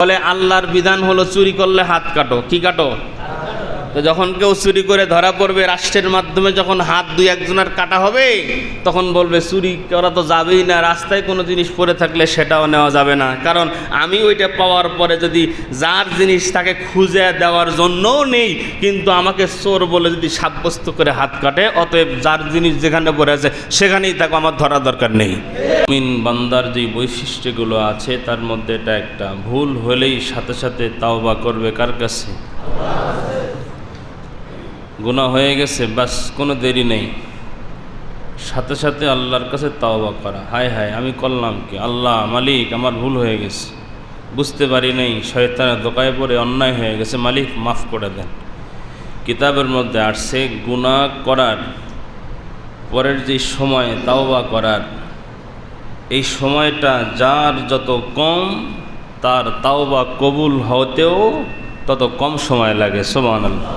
বলে আল্লাহর বিধান হলো চুরি করলে হাত কাটো। কি কাটো? তো যখন কেউ চুরি করে ধরা পড়বে, রাষ্ট্রের মাধ্যমে যখন হাত দুই একজনের কাটা হবে, তখন বলবে চুরি করা তো যাবেই না, রাস্তায় কোনো জিনিস পড়ে থাকলে সেটাও নেওয়া যাবে না, কারণ আমি ওইটা পাওয়ার পরে যদি যার জিনিস তাকে খুঁজে দেওয়ার জন্যও নেই, কিন্তু আমাকে চোর বলে যদি সাব্যস্ত করে হাত কাটে, অতএব যার জিনিস যেখানে পড়ে আছে সেখানেই তাকে আমার ধরা দরকার নেই। মুমিন বান্দার যে বৈশিষ্ট্যগুলো আছে তার মধ্যে এটা একটা, ভুল হলেই সাথে সাথে তাওবা করবে। কার কাছে? গুনাহ হয়ে গেছে, বাস কোনো দেরি নেই, সাথে সাথে আল্লাহর কাছে তাওবা করা। হায় হায় আমি করলাম কি, আল্লাহ মালিক আমার ভুল হয়ে গেছে, বুঝতে পারি নাই, শয়তানের দোকায় পড়ে অন্যায় হয়ে গেছে, মালিক মাফ করে দেন। কিতাবের মধ্যে আসছে গুনাহ করার পরের যে সময় তাওবা করার, এই সময়টা যার যত কম, তার তাওবা কবুল হতেও তত কম সময় লাগে। সুবহানাল্লাহ।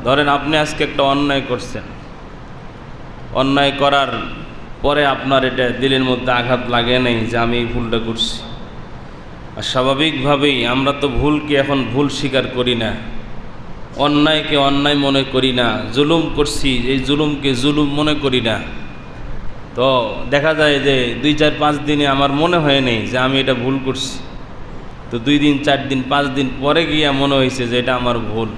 ধরেন আপনি আজকে একটা অন্যায় করছেন, অন্যায় করার পরে আপনার এটা দিলের মধ্যে আঘাত লাগে নাই যে আমি এই ভুলটা করছি। আর স্বাভাবিকভাবেই আমরা তো ভুলকে এখন ভুল স্বীকার করি না, অন্যায়কে অন্যায় মনে করি না, জুলুম করছি এই জুলুমকে জুলুম মনে করি না। তো দেখা যায় যে 2-4-5 দিনে আমার মনে হয় নেই যে আমি এটা ভুল করছি, তো 2 দিন 4 দিন 5 দিন পরে গিয়া মনে হয়েছে যে এটা আমার ভুল।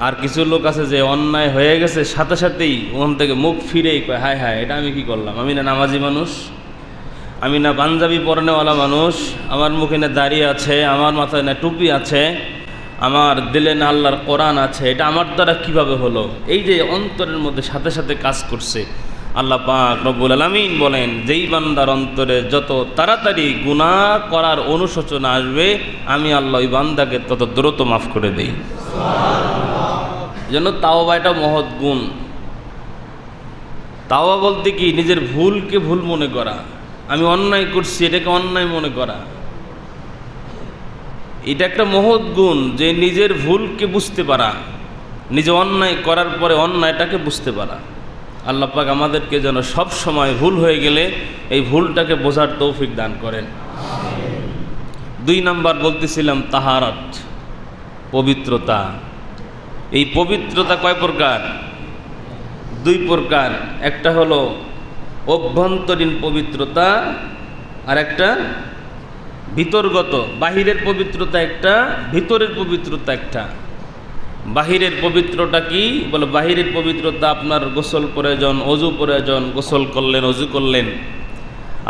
আর কিছু লোক আছে যে অন্যায় হয়ে গেছে সাথে সাথেই ওখান থেকে মুখ ফিরেই কয় হায় হায় এটা আমি কি করলাম, আমি না নামাজি মানুষ, আমি না পাঞ্জাবি পরনেওয়ালা মানুষ, আমার মুখে না দাড়ি আছে, আমার মাথায় না টুপি আছে, আমার দিলে না আল্লাহর কোরআন আছে, এটা আমার দ্বারা কিভাবে হলো। এই যে অন্তরের মধ্যে সাথে সাথে কাজ করছে, আল্লাহ পাক রব্বুল আলামিন বলেন যেই বান্দার অন্তরে যত তাড়াতাড়ি গুনাহ করার অনুশোচনা আসবে, আমি আল্লাহ ওই বান্দাকে তত দ্রুত মাফ করে দেই। জন্য তাওবা এটা মহৎ গুণ। তাওবা বলতে কি, নিজের ভুলকে ভুল মনে করা, আমি অন্যায় করছি এটাকে অন্যায় মনে করা, এটা একটা মহৎ গুণ, যে নিজের ভুলকে বুঝতে পারা, নিজে অন্যায় করার পরে অন্যায়টাকে বুঝতে পারা। আল্লাহ পাক আমাদেরকে যেন সব সময় ভুল হয়ে গেলে এই ভুলটাকে বোঝার তৌফিক দান করেন। 2 নাম্বার বলতেছিলাম তাহারাত, পবিত্রতা। এই পবিত্রতা কয় প্রকার? 2 প্রকার। একটা হলো অভ্যন্তরীণ পবিত্রতা, আর একটা ভিতরগত। বাহিরের পবিত্রতা একটা, ভিতরের পবিত্রতা একটা। বাহিরের পবিত্রতা কি বলে? বাহিরের পবিত্রতা আপনার গোসল প্রয়োজন, অজু প্রয়োজন, গোসল করলেন, অজু করলেন।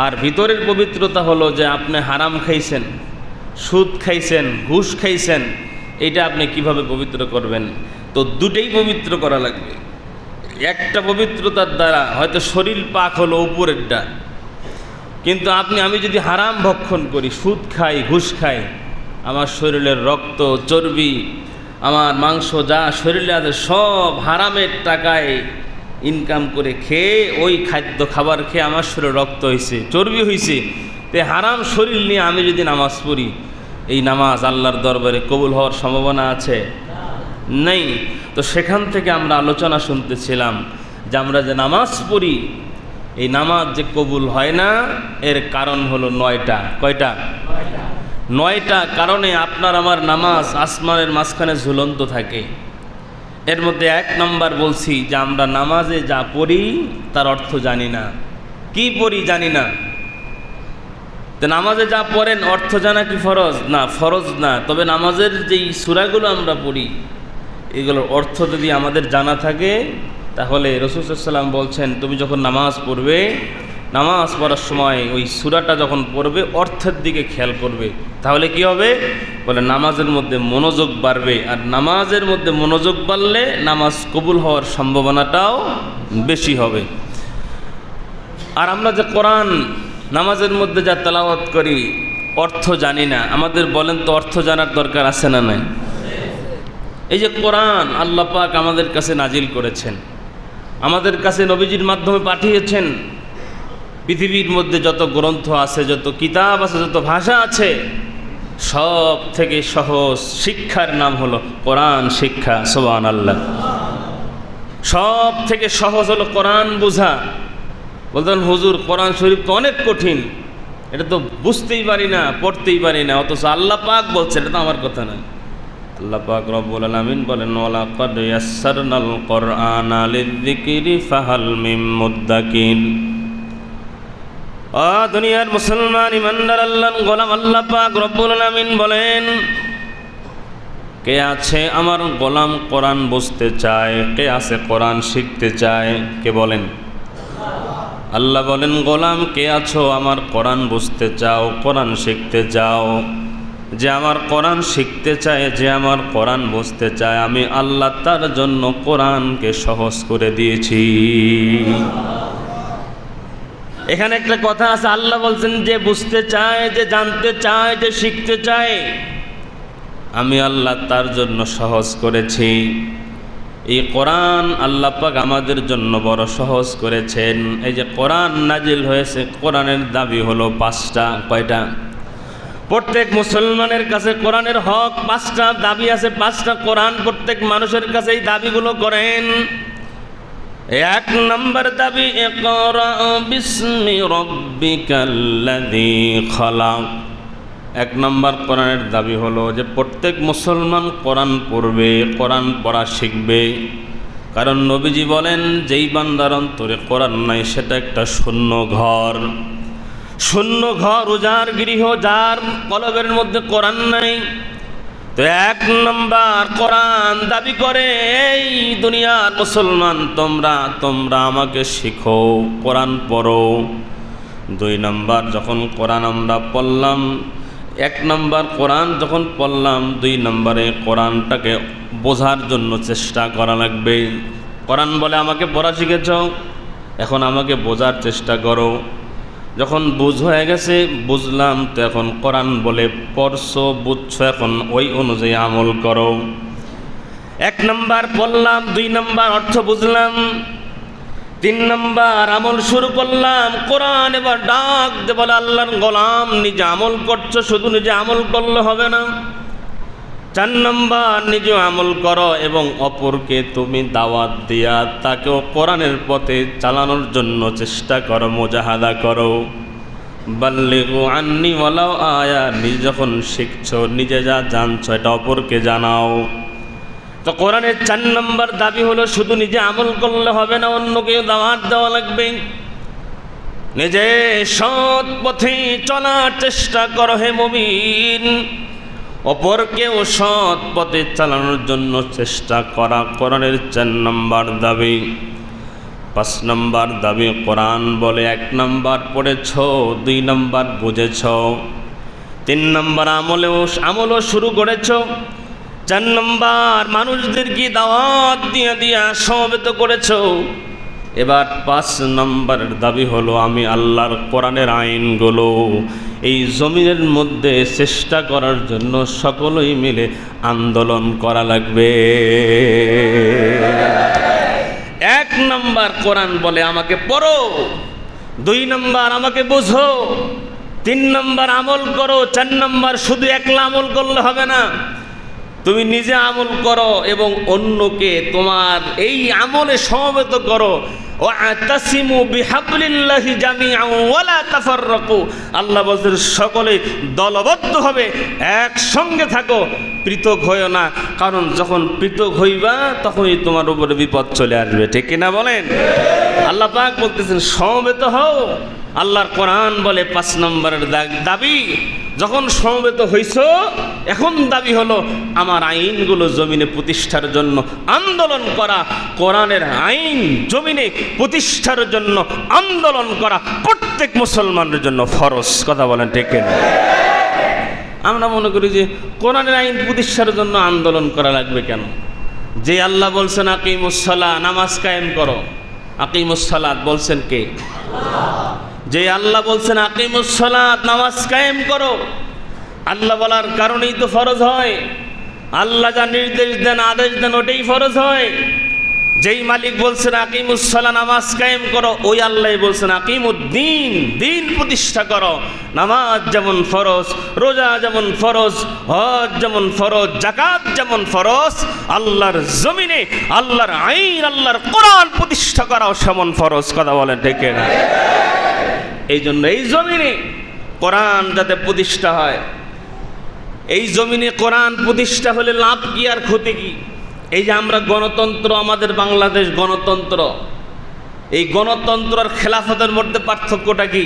আর ভিতরের পবিত্রতা হলো যে আপনি হারাম খাইছেন, সুদ খাইছেন, ঘুষ খাইছেন, এটা আপনি কিভাবে পবিত্র করবেন? তো দুটেই পবিত্র করা লাগবে। একটা পবিত্রতার দ্বারা হয়তো শরীর পাক হলো উপরেরটা, কিন্তু আমি যদি হারাম ভক্ষণ করি, সুদ খাই, ঘুষ খাই, আমার শরীরের রক্ত, চর্বি, আমার মাংস যা শরীরে আছে সব হারামের টাকায় ইনকাম করে খেয়ে, ওই খাদ্য খাবার খেয়ে আমার শরীরে রক্ত হয়েছে, চর্বি হয়েছে। তো হারাম শরীর নিয়ে আমি যদি নামাজ পড়ি, এই নামাজ আল্লাহর দরবারে কবুল হওয়ার সম্ভাবনা আছে? নেই। তো সেখান থেকে আমরা আলোচনা শুনতেছিলাম যে আমরা যে নামাজ পড়ি, এই নামাজ যে কবুল হয় না, এর কারণ হলো 9টা। কয়টা? 9টা কারণে আপনার আমার নামাজ আসমানের মাঝখানে ঝুলন্ত থাকে। এর মধ্যে 1 নাম্বার বলছি যে আমরা নামাজে যা পড়ি তার অর্থ জানি না, কি পড়ি জানি না। তো নামাজে যা পড়েন অর্থ জানা কি ফরজ? না, ফরজ না। তবে নামাজের যেই সূরাগুলো আমরা পড়ি, এগুলোর অর্থ যদি আমাদের জানা থাকে, তাহলে রাসূল সাল্লাল্লাহু আলাইহি ওয়াসাল্লাম বলছেন তুমি যখন নামাজ পড়বে, নামাজ পড়ার সময় ওই সূরাটা যখন পড়বে অর্থের দিকে খেয়াল করবে, তাহলে কি হবে? বলে নামাজের মধ্যে মনোযোগ বাড়বে, আর নামাজের মধ্যে মনোযোগ বাড়লে নামাজ কবুল হওয়ার সম্ভাবনাটাও বেশি হবে। আর আমরা যে কোরআন নামাজের মধ্যে যা তেলাওয়াত করি, অর্থ জানি না। আমাদের বলেন তো অর্থ জানার দরকার আছে না নাই? এই যে কোরআন আল্লাহ পাক আমাদের কাছে নাজিল করেছেন, আমাদের কাছে নবীজির মাধ্যমে পাঠিয়েছেন। পৃথিবীর মধ্যে যত গ্রন্থ আছে, যত কিতাব আছে, যত ভাষা আছে, সব থেকে সহজ শিক্ষার নাম হলো কোরআন শিক্ষা। সুবহানাল্লাহ। সব থেকে সহজ হলো কোরআন বোঝা। বলতেন হুজুর কোরআন শরীফ তো অনেক কঠিন, এটা তো বুঝতেই পারি না, পড়তেই পারি না, অথচ আল্লাহ পাক বলছে, এটা তো আমার কথা না। আল্লাহ পাক রব্বুল আলামিন বলেন, ওয়ালাকাদ ইয়াসসারনাল কুরআনা লিযিকরি ফাহাল মিন মুদ্দাকির। দুনিয়ার মুসলমান ইমানদার আল্লাহর গোলাম, আল্লাহ পাক রব্বুল আলামিন বলেন, কে আছে আমার গোলাম কোরআন বুঝতে চায়, কে আছে কোরআন শিখতে চায়? কে বলেন? আল্লাহ বলেন, গোলাম কে আছো আমার কোরআন বুঝতে চাও, কোরআন শিখতে চাও? যে আমার কোরআন শিখতে চায়, যে আমার কোরআন বুঝতে চায়, আমি আল্লাহ তার জন্য কোরআনকে সহজ করে দিয়েছি। এখানে একটা কথা আছে, আল্লাহ বলছেন যে বুঝতে চায়, যে জানতে চায়, যে শিখতে চায়, আমি আল্লাহ তার জন্য সহজ করেছি। এই কোরআন আল্লাহ পাক আমাদের জন্য বড় সহজ করেছেন। এই যে কোরআন নাজিল হয়েছে, কোরআনের দাবি হলো 5টা। কয়টা? প্রত্যেক মুসলমানের কাছে কোরআনের হক 5টা, দাবি আছে 5টা। কোরআন প্রত্যেক মানুষের কাছে এই দাবিগুলো করেন। 1 নম্বর দাবি, ইকরা বিসমি রাব্বিকাল্লাযী খালাক। 1 নম্বর কোরআনের দাবি হলো যে প্রত্যেক মুসলমান কোরআন পড়বে, কোরআন পড়া শিখবে। কারণ নবীজি বলেন, যেই বান্দার অন্তরে কোরআন নাই সেটা একটা শূন্য ঘর। শূন্য ঘর, উজাড় গৃহ, যার কলবের মধ্যে কোরআন নাই। তো 1 নম্বর কোরআন দাবি করে, এই দুনিয়ার মুসলমান, তোমরা আমাকে শিখো, কোরআন পড়ো। 2 নম্বর, যখন কোরআন আমরা পড়লাম, 1 নম্বর কোরআন যখন পড়লাম, 2 নম্বরে কোরআনটাকে বোঝার জন্য চেষ্টা করা লাগবে। কোরআন বলে আমাকে পড়া শিখেছ, এখন আমাকে বোঝার চেষ্টা করো। যখন বুঝ হয়ে গেছে, বুঝলাম, তো এখন কোরআন বলে পড়ছো, বুঝছো, এখন ওই অনুযায়ী আমল করো। 1 নম্বর পড়লাম, 2 নম্বর অর্থ বুঝলাম, 3 নম্বর আমল শুরু করলাম। কোরআন এবার ডাক দে বলে, আল্লাহর গোলাম নিজে আমল করছো, শুধু নিজে আমল করলে হবে না। 4 নম্বর, নিজে আমল করো এবং অপরকে তুমি দাওয়াত দিয়া তাকেও কোরআনের পথে চালানোর জন্য চেষ্টা করো, মুজাহাদা করো। বাল্লিগু আন্নি ওয়ালাউ আয়া, নিজে যখন শিখছো, নিজে যা জানছো, এটা অপরকে জানাও। তো কোরআনের 4 নম্বর দাবি হলো, শুধু নিজে আমল করলে হবে না, অন্যকেও দাওয়াত দেওয়া লাগবে। নিজে সৎ পথে চলার চেষ্টা করো হে মুমিন, অপরকেও সৎ পথে চালানোর জন্য চেষ্টা করা কোরআনের 4 নম্বর দাবি। 5 নম্বর দাবি, কোরআন বলে 1 নম্বর পড়েছ, 2 নম্বর বুঝেছ, 3 নম্বর আমলও শুরু করেছ, 4 নম্বর মানুষদেরকে দাওয়াত দিয়া সমবেত করেছ। এবার 5 নম্বরের দাবি হলো, আমি আল্লাহর কোরআনের আইনগুলো এই জমিনের মধ্যে চেষ্টা করার জন্য সকলেই মিলে আন্দোলন করা লাগবে। 1 নম্বর কোরআন বলে আমাকে পড়ো, 2 নম্বর আমাকে বোঝো, 3 নম্বর আমল করো, 4 নম্বর শুধু একলা আমল করলে হবে না, তুমি নিজে আমল করো এবং অন্যকে তোমার এই আমলে সমবেত করো। ওয়াতাসিমু বিহাবলিল্লাহি জামিআন ওয়ালা তাফাররাকু, আল্লাহ বলেন সকলে দলবদ্ধ হবে, একসঙ্গে থাকো, পৃথক হইও না। কারণ যখন পৃথক হইবা তখনই তোমার উপরে বিপদ চলে আসবে, ঠিক কিনা বলেন? আল্লাহ পাক বলতেছেন সমবেত হও। আল্লাহর কোরআন বলে 5 নম্বরের দাবি, যখন সমবেত হইছ, এখন দাবি হলো আমার আইনগুলো জমিনে প্রতিষ্ঠার জন্য আন্দোলন করা। কোরআনের আইন জমিনে প্রতিষ্ঠার জন্য আন্দোলন করা প্রত্যেক মুসলমানের জন্য ফরজ। কথা বলেন ঠিক কিনা? আমরা মনে করি যে কোরআনের আইন প্রতিষ্ঠার জন্য আন্দোলন করা লাগবে কেন? যে আল্লাহ বলছেন আকিমুস সালাহ, নামাজ কায়েম করো, আকিমুস সালাত বলছেন কে? যে আল্লাহ বলছেন আকিমুস সালাত, নামাজ কায়েম করো, আল্লাহ বলার কারণেই তো ফরজ হয়। আল্লাহ যা নির্দেশ দেন, আদেশ দেন, ওটাই ফরজ হয়। যেই মালিক বলছেন আকিমুস সালাহ, নামাজ কায়েম করো, ওই আল্লাহ বলছেন আকিমুদ্দিন, দিন প্রতিষ্ঠা করো। নামাজ যেমন ফরজ, রোজা যেমন ফরজ, হজ যেমন ফরজ, যাকাত যেমন ফরজ, আল্লাহর জমিনে আল্লাহর আইন, আল্লাহর কোরআন প্রতিষ্ঠা করাও সেমন ফরজ। কথা বলেন ঠিক না? এই জন্য এই জমিনে কোরআন যাতে প্রতিষ্ঠা হয়। এই জমিনে কোরআন প্রতিষ্ঠা হলে লাভ কি আর ক্ষতি কি? এই যে আমরা গণতন্ত্র, আমাদের বাংলাদেশ গণতন্ত্র, এই গণতন্ত্র আর খেলাফতের মধ্যে পার্থক্যটা কি?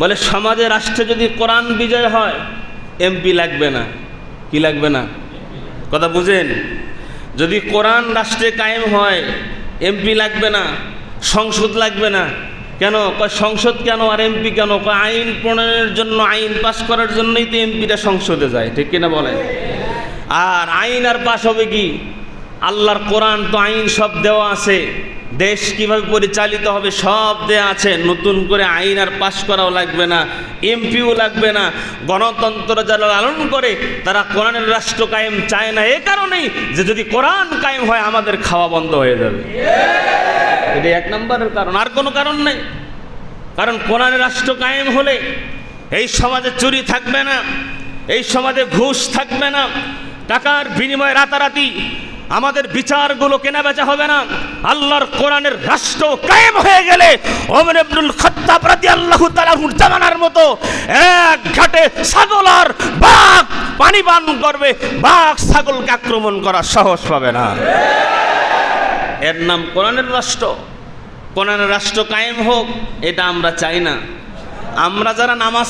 বলে সমাজে, রাষ্ট্রে যদি কোরআন বিজয় হয় এমপি লাগবে না। কি লাগবে না? কথা বুঝেন? যদি কোরআন রাষ্ট্রে কায়েম হয় এমপি লাগবে না, সংসদ লাগবে না। কেন? কয় সংসদ কেন আর এমপি কেন? কয় আইন প্রণয়নের জন্য, আইন পাস করার জন্যই তো এমপিটা সংসদে যায়, ঠিক কিনা বলেন? আর আইন আর পাস হবে কি? আল্লাহর কোরআন তো আইন সব দেওয়া আছে, দেশ কিভাবে পরিচালিত হবে সব দেয়া আছে, নতুন করে আইন আর পাস করাও লাগবে না, এমপিও লাগবে না। গণতন্ত্র যারা লালন করে তারা কোরআনের রাষ্ট্র কায়েম চায় না, এ কারণেই যে যদি কোরআন কায়েম হয় আমাদের খাওয়া বন্ধ হয়ে যাবে। এটা এক নম্বরের কারণ, আর কোনো কারণ নেই। কারণ কোরআনের রাষ্ট্র কায়েম হলে এই সমাজে চুরি থাকবে না, এই সমাজে ঘুষ থাকবে না, টাকার বিনিময়ে রাতারাতি আমাদের বিচারগুলো কেনা বেচা হবে না। আল্লাহর কোরআনের রাষ্ট্র কায়েম হয়ে গেলে ওমর ইবনুল খাত্তাব রাদিয়াল্লাহু তাআলা জামানার মতো এক ঘাটে ছাগল আর বাঘ পানি পান করবে, বাঘ ছাগলকে আক্রমণ করার সাহস পাবে না। এর নাম কোরআনের রাষ্ট্র। কোরআনের রাষ্ট্র কায়েম হোক, এটা আমরা চাই না। আমরা যারা নামাজ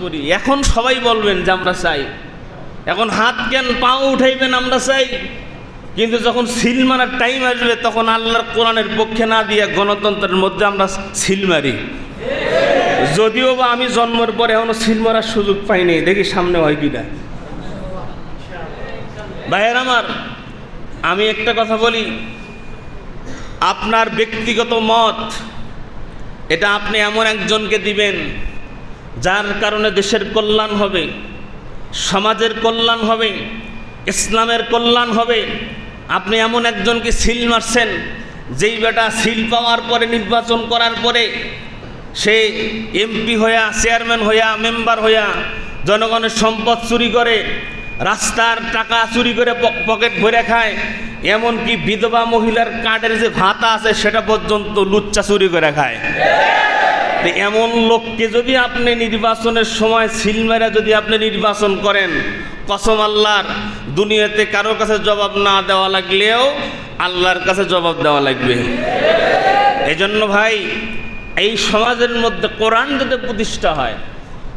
পড়ি, এখন সবাই বলবেন যে আমরা চাই। এখন হাত কেন পাও উঠাইবেন আমরা চাই, কিন্তু যখন সিল মারার টাইম আসবে তখন আল্লাহর কোরআনের পক্ষে না দিয়ে গণতন্ত্রের মধ্যে আমরা সিল মারি। যদিও বা আমি জন্মের পরে এখনো সিল মারার সুযোগ পাইনি, দেখি সামনে হয় কিনা। ভাইয়ের আমার, আমি একটা কথা বলি, আপনার ব্যক্তিগত মত এটা আপনি এমন একজনকে দিবেন যার কারণে দেশের কল্যাণ হবে, সমাজের কল্যাণ হবে, ইসলামের কল্যাণ হবে। আপনি এমন একজনকে সিল মারছেন যেই বেটা সিল পাওয়ার পরে, নির্বাচন করার পরে সে এমপি হইয়া, চেয়ারম্যান হইয়া, মেম্বার হইয়া জনগণের সম্পদ চুরি করে, রাস্তার টাকা চুরি করে পকেট ভরে খায়, এমনকি বিধবা মহিলার কার্ডের যে ভাতা আছে সেটা পর্যন্ত লুচ্চা চুরি করে খায়। এমন লোককে যদি আপনি নির্বাচনের সময় সিল মেরে যদি আপনি নির্বাচন করেন, কসম আল্লাহর, দুনিয়াতে কারোর কাছে জবাব না দেওয়া লাগলেও আল্লাহর কাছে জবাব দেওয়া লাগবে। এজন্য ভাই, এই সমাজের মধ্যে কোরআন যাতে প্রতিষ্ঠা হয়,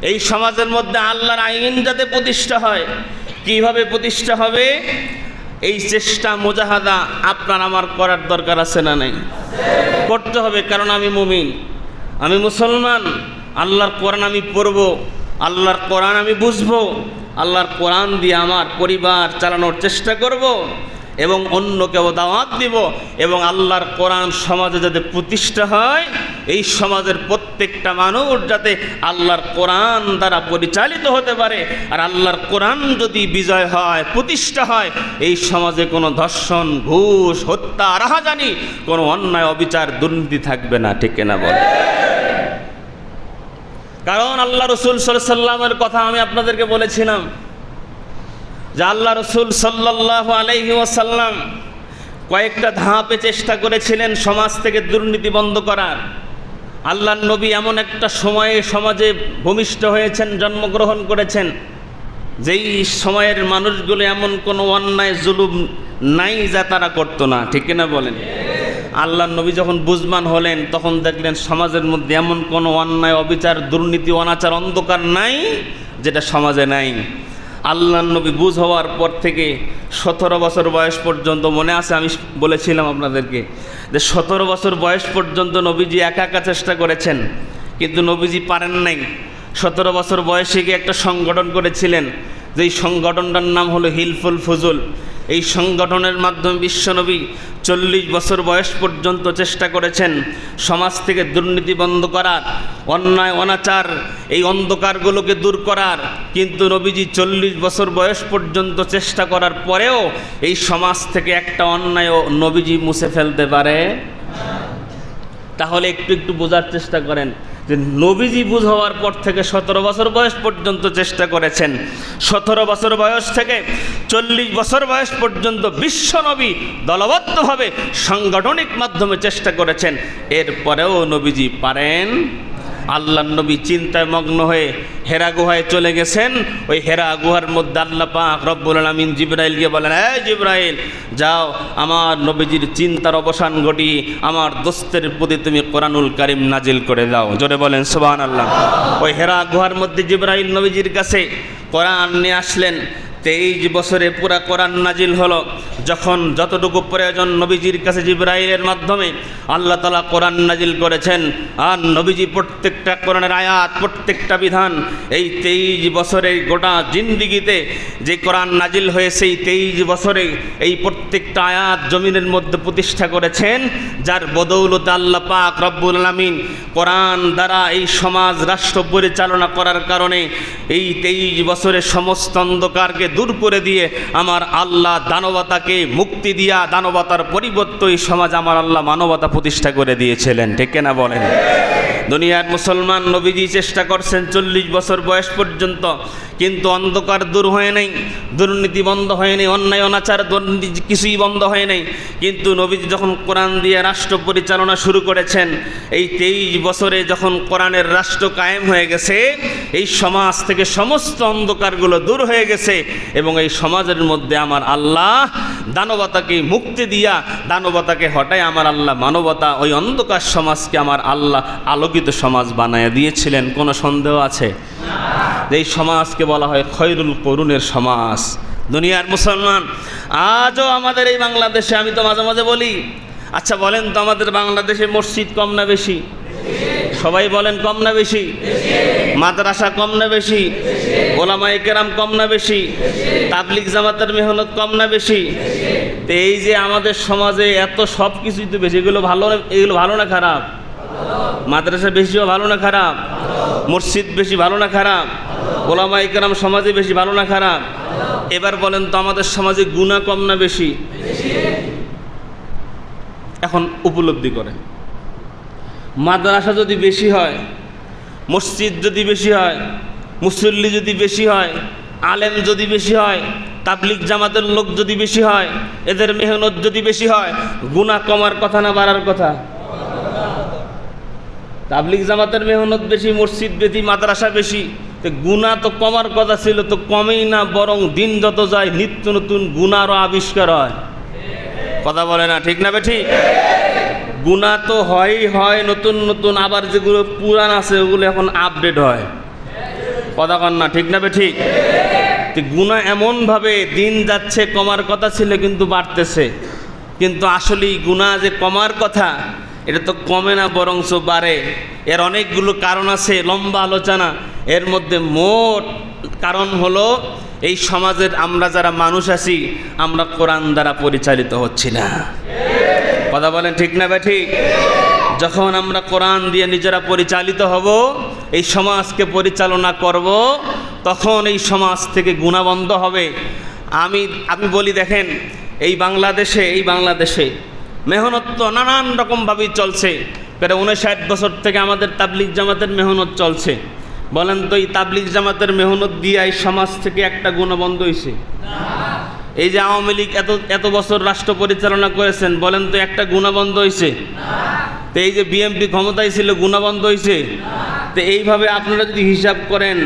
এই সমাজের মধ্যে আল্লাহর আইন যাতে প্রতিষ্ঠা হয়, কিভাবে প্রতিষ্ঠা হবে এই চেষ্টা মুজাহাদা আপনার আমার করার দরকার আছে না নাই? করতে হবে। কারণ আমি মুমিন, আমি মুসলমান, আল্লাহর কোরআন আমি পড়ব, আল্লাহর কোরআন আমি বুঝবো, আল্লাহর কোরআন দিয়ে আমার পরিবার চালানোর চেষ্টা করব এবং অন্যকেও দাওয়াত দিব। এবং আল্লাহর কোরআন সমাজে যাতে প্রতিষ্ঠা হয়, এই সমাজের প্রত্যেকটা মানুষ যাতে আল্লাহর কোরআন দ্বারা পরিচালিত হতে পারে। আর আল্লাহর কোরআন যদি বিজয় হয়, প্রতিষ্ঠা হয়, এই সমাজে কোনো ধর্ষণ, ঘুষ, হত্যা, রাহাজানি, কোনো অন্যায়, অবিচার, দুর্নীতি থাকবে না, ঠিক কিনা বলে? কারণ আল্লাহ রসুল সাল্লাল্লাহু আলাইহি ওয়াসাল্লামের কথা আমি আপনাদেরকে বলেছিলাম যে আল্লাহ রসুল সাল্লাল্লাহু আলাইহি ওয়াসাল্লাম কয়েকটা ধাপে চেষ্টা করেছিলেন সমাজ থেকে দুর্নীতি বন্ধ করার। আল্লাহর নবী এমন একটা সময়ে সমাজে ভূমিষ্ঠ হয়েছেন, জন্মগ্রহণ করেছেন, যেই সময়ের মানুষগুলো এমন কোনো অন্যায় জুলুম নাই যা তারা করতো না, ঠিক কিনা বলেন? আল্লাহর নবী যখন বুঝমান হলেন তখন দেখলেন সমাজের মধ্যে এমন কোনো অন্যায়, অবিচার, দুর্নীতি, অনাচার, অন্ধকার নাই যেটা সমাজে নাই। আল্লাহর নবী বুঝ হওয়ার পর থেকে 17 বছর বয়স পর্যন্ত, মনে আছে আমি বলেছিলাম আপনাদেরকে যে 17 বছর বয়স পর্যন্ত নবীজি একা একা চেষ্টা করেছেন, কিন্তু নবীজি পারেন নাই। 17 বছর বয়সে গিয়ে একটা সংগঠন করেছিলেন, যেই সংগঠনটার নাম হলো হিলফুল ফুজুল। এই সংগঠনের মাধ্যমে বিশ্বনবী 40 বছর বয়স পর্যন্ত চেষ্টা করেছেন সমাজ থেকে দুর্নীতি বন্ধ করার, অন্যায়, অনাচার, এই অন্ধকারগুলোকে দূর করার। কিন্তু নবীজি 40 বছর বয়স পর্যন্ত চেষ্টা করার পরেও এই সমাজ থেকে একটা অন্যায় নবীজি মুছে ফেলতে পারে। তাহলে একটু একটু বোঝার চেষ্টা করেন যে নবীজি বুঝ হওয়ার পর থেকে 17 বছর বয়স পর্যন্ত চেষ্টা করেছেন, 17 বছর বয়স থেকে 40 বছর বয়স পর্যন্ত বিশ্বনবী দলবদ্ধভাবে সাংগঠনিক মাধ্যমে চেষ্টা করেছেন। এরপরেও নবীজি পারেন। আল্লাহ নবী চিন্তায় মগ্ন হয়ে হেরা গুহায় চলে গেছেন। ওই হেরা গুহার মধ্যে আল্লাহ পাক রব্বুল আলামিন জিবরাইলকে বলেন, এই জিবরাইল, যাও আমার নবীজির চিন্তার অবসান ঘটিয়ে আমার দোস্তের প্রতি তুমি কোরআনুল কারীম নাজিল করে দাও। জোরে বলেন সুবহানাল্লাহ। ওই হেরা গুহার মধ্যে জিবরাইল নবীজির কাছে কোরআন নিয়ে আসলেন। 23 বছরে পুরা কোরআন নাজিল হলো। যখন যতটুকু প্রয়োজন নবীজির কাছে জিবরাইলের মাধ্যমে আল্লাহ তাআলা কোরআন নাজিল করেছেন। আর নবীজি প্রত্যেকটা কোরআনের আয়াত, প্রত্যেকটা বিধান এই 23 বছরের গোটা জিন্দিগিতে যে কোরআন নাজিল হয়েছে এই 23 বছরে এই প্রত্যেকটা আয়াত জমিনের মধ্যে প্রতিষ্ঠা করেছেন, যার বদৌলতে আল্লাহ পাক রব্বুল আলামিন কোরআন দ্বারা এই সমাজ রাষ্ট্র পরিচালনা করার কারণে এই 23 বছরের সমস্ত অন্ধকারকে দূর করে দিয়ে আমার আল্লাহ দানবতাকে মুক্তি দিয়া দানবতার পরিবর্তে এই সমাজ আমার আল্লাহ মানবতা প্রতিষ্ঠা করে দিয়েছিলেন। ঠিক না বলেন? দুনিয়ার মুসলমান নবীজি চেষ্টা করছেন 40 বছর বয়স পর্যন্ত, কিন্তু অন্ধকার দূর হয় নাই, দুর্নীতি বন্ধ হয় নাই, অন্যায় অনাচার দুর্নীতি কিছুই বন্ধ হয় নাই। কিন্তু নবীজি যখন কোরআন দিয়ে রাষ্ট্র পরিচালনা শুরু করেছেন, এই 23 বছরে যখন কোরআনের রাষ্ট্র কায়েম হয়ে গেছে, এই সমাজ থেকে সমস্ত অন্ধকারগুলো দূর হয়ে গেছে এবং এই সমাজের মধ্যে আমার আল্লাহ দানবতাকে মুক্তি দিয়া দানবতাকে হটায় আমার আল্লাহ মানবতা, ওই অন্ধকার সমাজকে আমার আল্লাহ আলোকিত সমাজ বানায় দিয়েছিলেন। কোনো সন্দেহ আছে? এই সমাজকে বলা হয় খয়রুল করুণের সমাজ। দুনিয়ার মুসলমান আজও আমাদের এই বাংলাদেশে, আমি তো মাঝে মাঝে বলি, আচ্ছা বলেন তো আমাদের বাংলাদেশে মসজিদ কম না বেশি? সবাই বলেন কম না বেশি? মাদ্রাসা কম না বেশি? ওলামায়ে কেরাম কম না বেশি? তাবলিগ জামাতের মেহনত কম না বেশি? তো এই যে আমাদের সমাজে এত সব কিছুই তো বেশি, এগুলো ভালো না খারাপ? মাদ্রাসা বেশিও ভালো না খারাপ? মসজিদ বেশি ভালো না খারাপ? ওলামায়ে কেরাম সমাজে বেশি ভালো না খারাপ? এবার বলেন তো আমাদের সমাজে গুনাহ কম না বেশি? এখন উপলব্ধি করেন, মাদ্রাসা যদি বেশি হয়, মসজিদ যদি বেশি হয়, মুসল্লি যদি বেশি হয়, আলেম যদি বেশি হয়, তাবলিগ জামাতের লোক যদি বেশি হয়, এদের মেহনত যদি বেশি হয়, গুনাহ কমার কথা না বাড়ার কথা? তাবলিগ জামাতের মেহনত বেশি, মসজিদ বেশি, মাদ্রাসা বেশি, তো গুনাহ তো কমার কথা ছিল, তো কমেই না, বরং দিন যত যায় নিত্য নতুন গুনাহরও আবিষ্কার হয়। কথা বলে না? ঠিক না বেঠিক? গুনাহ তো হয় নতুন নতুন, আবার যেগুলো পুরান আছে ওগুলো এখন আপডেট হয়। কথা কন না? ঠিক না বেঠিক? তো গুনাহ এমনভাবে দিন যাচ্ছে, কমার কথা ছিল কিন্তু বাড়তেছে। কিন্তু আসলেই গুনাহ যে কমার কথা, এটা তো কমে না বরঞ্চ বাড়ে। এর অনেকগুলো কারণ আছে, লম্বা আলোচনা। এর মধ্যে মোট কারণ হলো এই সমাজের আমরা যারা মানুষ আছি, আমরা কোরআন দ্বারা পরিচালিত হচ্ছি না। কথা বলেন ঠিক না বেঠিক? যখন আমরা কোরআন দিয়ে নিজেরা পরিচালিত হব, এই সমাজকে পরিচালনা করব, তখন এই সমাজ থেকে গুনাহ বন্ধ হবে। আমি বলি, দেখেন এই বাংলাদেশে মেহনত তো নানান রকমভাবেই চলছে। প্রায় 59 বছর থেকে আমাদের তাবলিগ জামাতের মেহনত চলছে। বলেন তো এই তাবলিগ জামাতের মেহনত দিয়ে এই সমাজ থেকে একটা গুনাহ বন্ধ হয়েছে? এই যে আওয়ামী লীগ এত বছর রাষ্ট্র পরিচালনা করেছেন, বলেন তো একটা গুনাহ বন্ধ হয়েছে? তো এই যে বিএনপি ক্ষমতায় ছিল, গুনাহ বন্ধ হয়েছে? তো এইভাবে আপনারা যদি হিসাব করেন,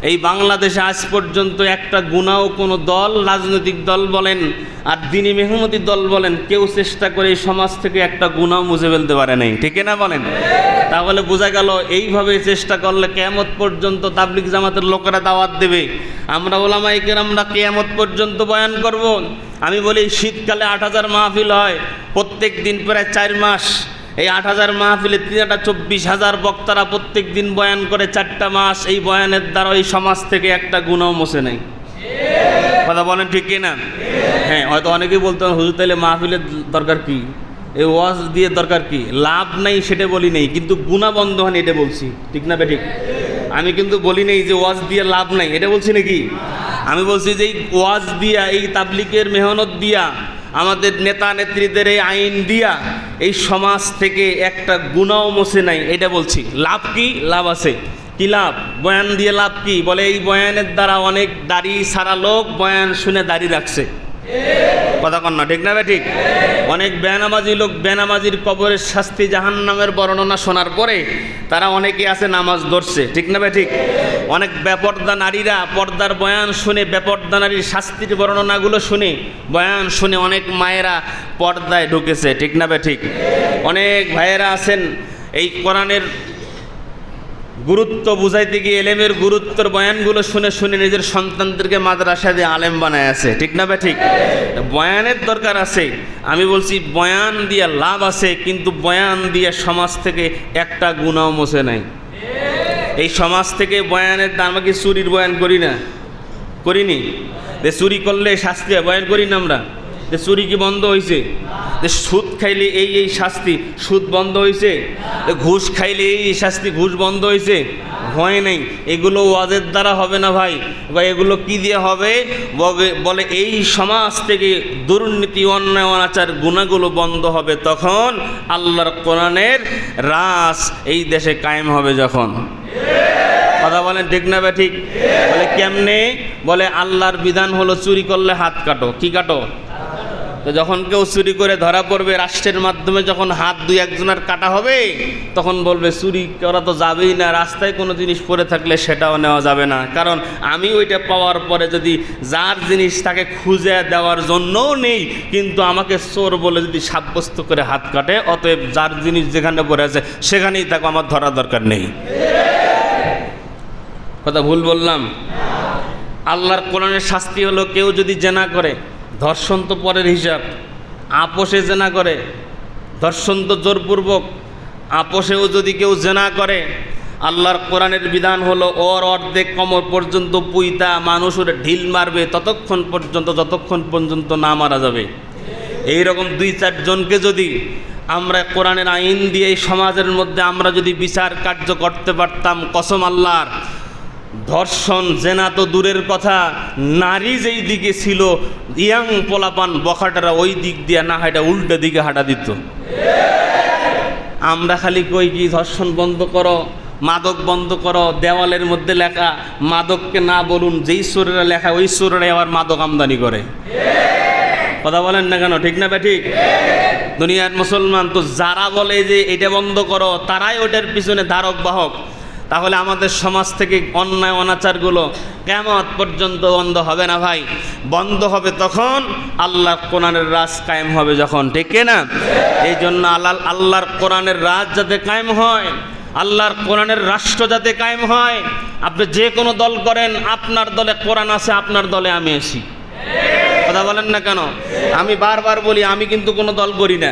এই বাংলাদেশে আজ পর্যন্ত একটা গুনাহ কোনো দল, রাজনৈতিক দল বলেন আর দ্বীনি মেহনতি দল বলেন, কেউ চেষ্টা করে এই সমাজ থেকে একটা গুনাহ মুছে ফেলতে পারে নাই। ঠিক না বলেন? তাহলে বোঝা গেল এইভাবে চেষ্টা করলে কিয়ামত পর্যন্ত তাবলিগ জামাতের লোকেরা দাওয়াত দেবে, আমরা ওলামায়ে কেরামরা কিয়ামত পর্যন্ত বয়ান করব। আমি বলি শীতকালে 8000 মাহফিল হয়, প্রত্যেক দিন প্রায় 4 মাস। এই 8000 মাহফিলে 24,000 বক্তারা প্রত্যেক দিন বয়ান করে 4টা মাস। এই বয়ানের দ্বারা এই সমাজ থেকে একটা গুনাহ মুছে নাই। কথা বলেন ঠিক কিনা? হ্যাঁ, হয়তো অনেকেই বলতে হুজুর তাইলে মাহফিলের দরকার কি, এই ওয়াজ দিয়ে দরকার কি? লাভ নাই সেটা বলি নেই, কিন্তু গুনাহ বন্ধ হয়নি এটা বলছি। ঠিক না বেঠিক? আমি কিন্তু বলি নেই যে ওয়াজ দিয়ে লাভ নাই, এটা বলছি নাকি? আমি বলছি যে এই ওয়াজ দিয়া, এই তাবলিগের মেহনত দিয়া, আমাদের নেতা নেত্রীদের এই আইন দিয়া এই সমাজ থেকে একটা গুনাহ মুছে নাই, এটা বলছি। লাভ কি? লাভ আছে। কি লাভ? বয়ান দিয়ে লাভ কি? বলে এই বয়ানের দ্বারা অনেক দাড়ি সারা লোক বয়ান শুনে দাড়ি রাখছে। কথা কন না, ঠিক না ঠিক? অনেক বেনামাজি লোক বেনামাজির কবরের শাস্তি জাহান্নামের বর্ণনা শোনার পরে তারা অনেকে আছে নামাজ ধরছে, ঠিক না ঠিক? অনেক বেপর্দা নারীরা পর্দার বয়ান শুনে, বেপর্দা নারীর শাস্তির বর্ণনাগুলো শুনে, বয়ান শুনে অনেক মায়েরা পর্দায় ঢুকেছে, ঠিক না ঠিক? অনেক ভাইয়েরা আছেন এই কোরআনের গুরুত্ব বুঝাইতে গিয়ে, এলেমের গুরুত্বর বয়ানগুলো শুনে শুনে নিজের সন্তানদেরকে মাদ্রাসা দিয়ে আলেম বানায় আছে, ঠিক না ঠিক? বয়ানের দরকার আছে। আমি বলছি বয়ান দিয়ে লাভ আছে, কিন্তু বয়ান দিয়ে সমাজ থেকে একটা গুনাহ মুছে নাই। এই সমাজ থেকে বয়ানের দাম, কি চুরির বয়ান করি না? করিনি? যে চুরি করলে শাস্তি হয়, বয়ান করি না আমরা? যে চুরি কি বন্ধ হয়েছে? যে সুদ খাইলে এই শাস্তি, সুদ বন্ধ হয়েছে? ঘুষ খাইলে এই শাস্তি, ঘুষ বন্ধ হয়েছে? হয় নাই। এগুলো ওয়াজের দ্বারা হবে না ভাই, বা এগুলো কি দিয়ে হবে? বলে এই সমাজ থেকে দুর্নীতি, অন্যায়, অনাচার, গুনাহগুলো বন্ধ হবে তখন আল্লাহর কোরআনের রাজ এই দেশে কায়েম হবে যখন। কথা বলেন ঠিক না ঠিক? বলে কেমনে? বলে আল্লাহর বিধান হলো চুরি করলে হাত কাটো। কি কাটো? তো যখন কেউ চুরি করে ধরা পড়বে, রাষ্ট্রের মাধ্যমে যখন হাত দুই একজনের কাটা হবে, তখন বলবে চুরি করা তো যাবেই না, রাস্তায় কোনো জিনিস পড়ে থাকলে সেটাও নেওয়া যাবে না, কারণ আমি ওইটা পাওয়ার পরে যদি যার জিনিস তাকে খুঁজে দেওয়ার জন্যও নেই, কিন্তু আমাকে চোর বলে যদি সাব্যস্ত করে হাত কাটে, অতএব যার জিনিস যেখানে পড়ে আছে সেখানেই তাকে আমার ধরা দরকার নেই। কথা ভুল বললাম? আল্লাহর কোরআনের শাস্তি হলো, কেউ যদি জেনা করে, ধর্ষণ তো পরের হিসাব, আপোষে জেনা করে, ধর্ষণ তো জোরপূর্বক, আপোষেও যদি কেউ জেনা করে, আল্লাহর কোরআনের বিধান হলো ওর অর্ধেক কোমর পর্যন্ত পুইতা মানুষ ওরে ঢিল মারবে ততক্ষণ পর্যন্ত, যতক্ষণ পর্যন্ত না মারা যাবে। এইরকম 2-4 জনকে যদি আমরা কোরআনের আইন দিয়ে এই সমাজের মধ্যে আমরা যদি বিচার কার্য করতে পারতাম, কসম আল্লাহর, ধর্ষণ জেনা তো দূরের কথা, নারী যেই দিকে ছিল ইয়াং পোলাপান বখাটারা ওই দিক দিয়ে না হাঁটা উল্টো দিকে হাঁটা দিত। আমরা খালি কই কি ধর্ষণ বন্ধ করো, মাদক বন্ধ করো, দেওয়ালের মধ্যে লেখা মাদককে না বলুন, যেই সুরেরা লেখা ওই সুরেরাই আবার মাদক আমদানি করে। কথা বলেন না কেন, ঠিক না ঠিক? দুনিয়ার মুসলমান তো যারা বলে যে এটা বন্ধ করো, তারাই ওটার পিছনে ধারক বাহক। তাহলে আমাদের সমাজ থেকে অন্যায় অনাচারগুলো কিয়ামত পর্যন্ত বন্ধ হবে না ভাই। বন্ধ হবে তখন আল্লাহর কোরআনের রাজ কায়েম হবে যখন, ঠিক না? এই জন্য আল্লাহর কোরআনের রাজ যাতে কায়েম হয়, আল্লাহর কোরআনের রাষ্ট্র যাতে কায়েম হয়, আপনি যে কোনো দল করেন, আপনার দলে কোরআন আছে, আপনার দলে আমি আছি। কথা বলেন না কেন? আমি বারবার বলি, আমি কিন্তু কোনো দল করি না,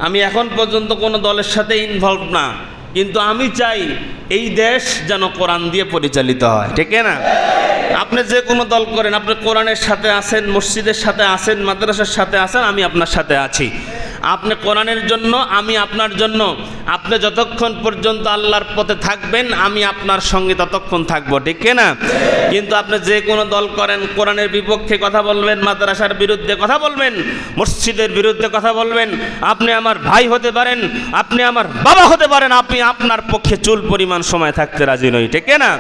আমি এখন পর্যন্ত কোনো দলের সাথে ইনভলভ না, কিন্তু আমি চাই এই দেশ যেন কোরআন দিয়ে পরিচালিত হয়, ঠিক না? আপনি যে কোনো দল করেন, আপনি কোরআনের সাথে আছেন, মসজিদের সাথে আছেন, মাদ্রাসার সাথে আছেন, আমি আপনার সাথে আছি। আপনি কোরআনের জন্য, আমি আপনার জন্য। আপনি যতক্ষণ পর্যন্ত আল্লাহর পথে থাকবেন, আমি আপনার সঙ্গে ততক্ষণ থাকবো, ঠিক না? কিন্তু আপনি যে কোনো দল করেন, কোরআনের বিপক্ষে কথা বলবেন, মাদ্রাসার বিরুদ্ধে কথা বলবেন, মসজিদের বিরুদ্ধে কথা বলবেন। আপনি আমার ভাই হতে পারেন, আপনি আমার বাবা হতে পারেন, আপনি আপনার পক্ষে চুল পরিমাণ সময় থাকতে রাজি নই, ঠিক না?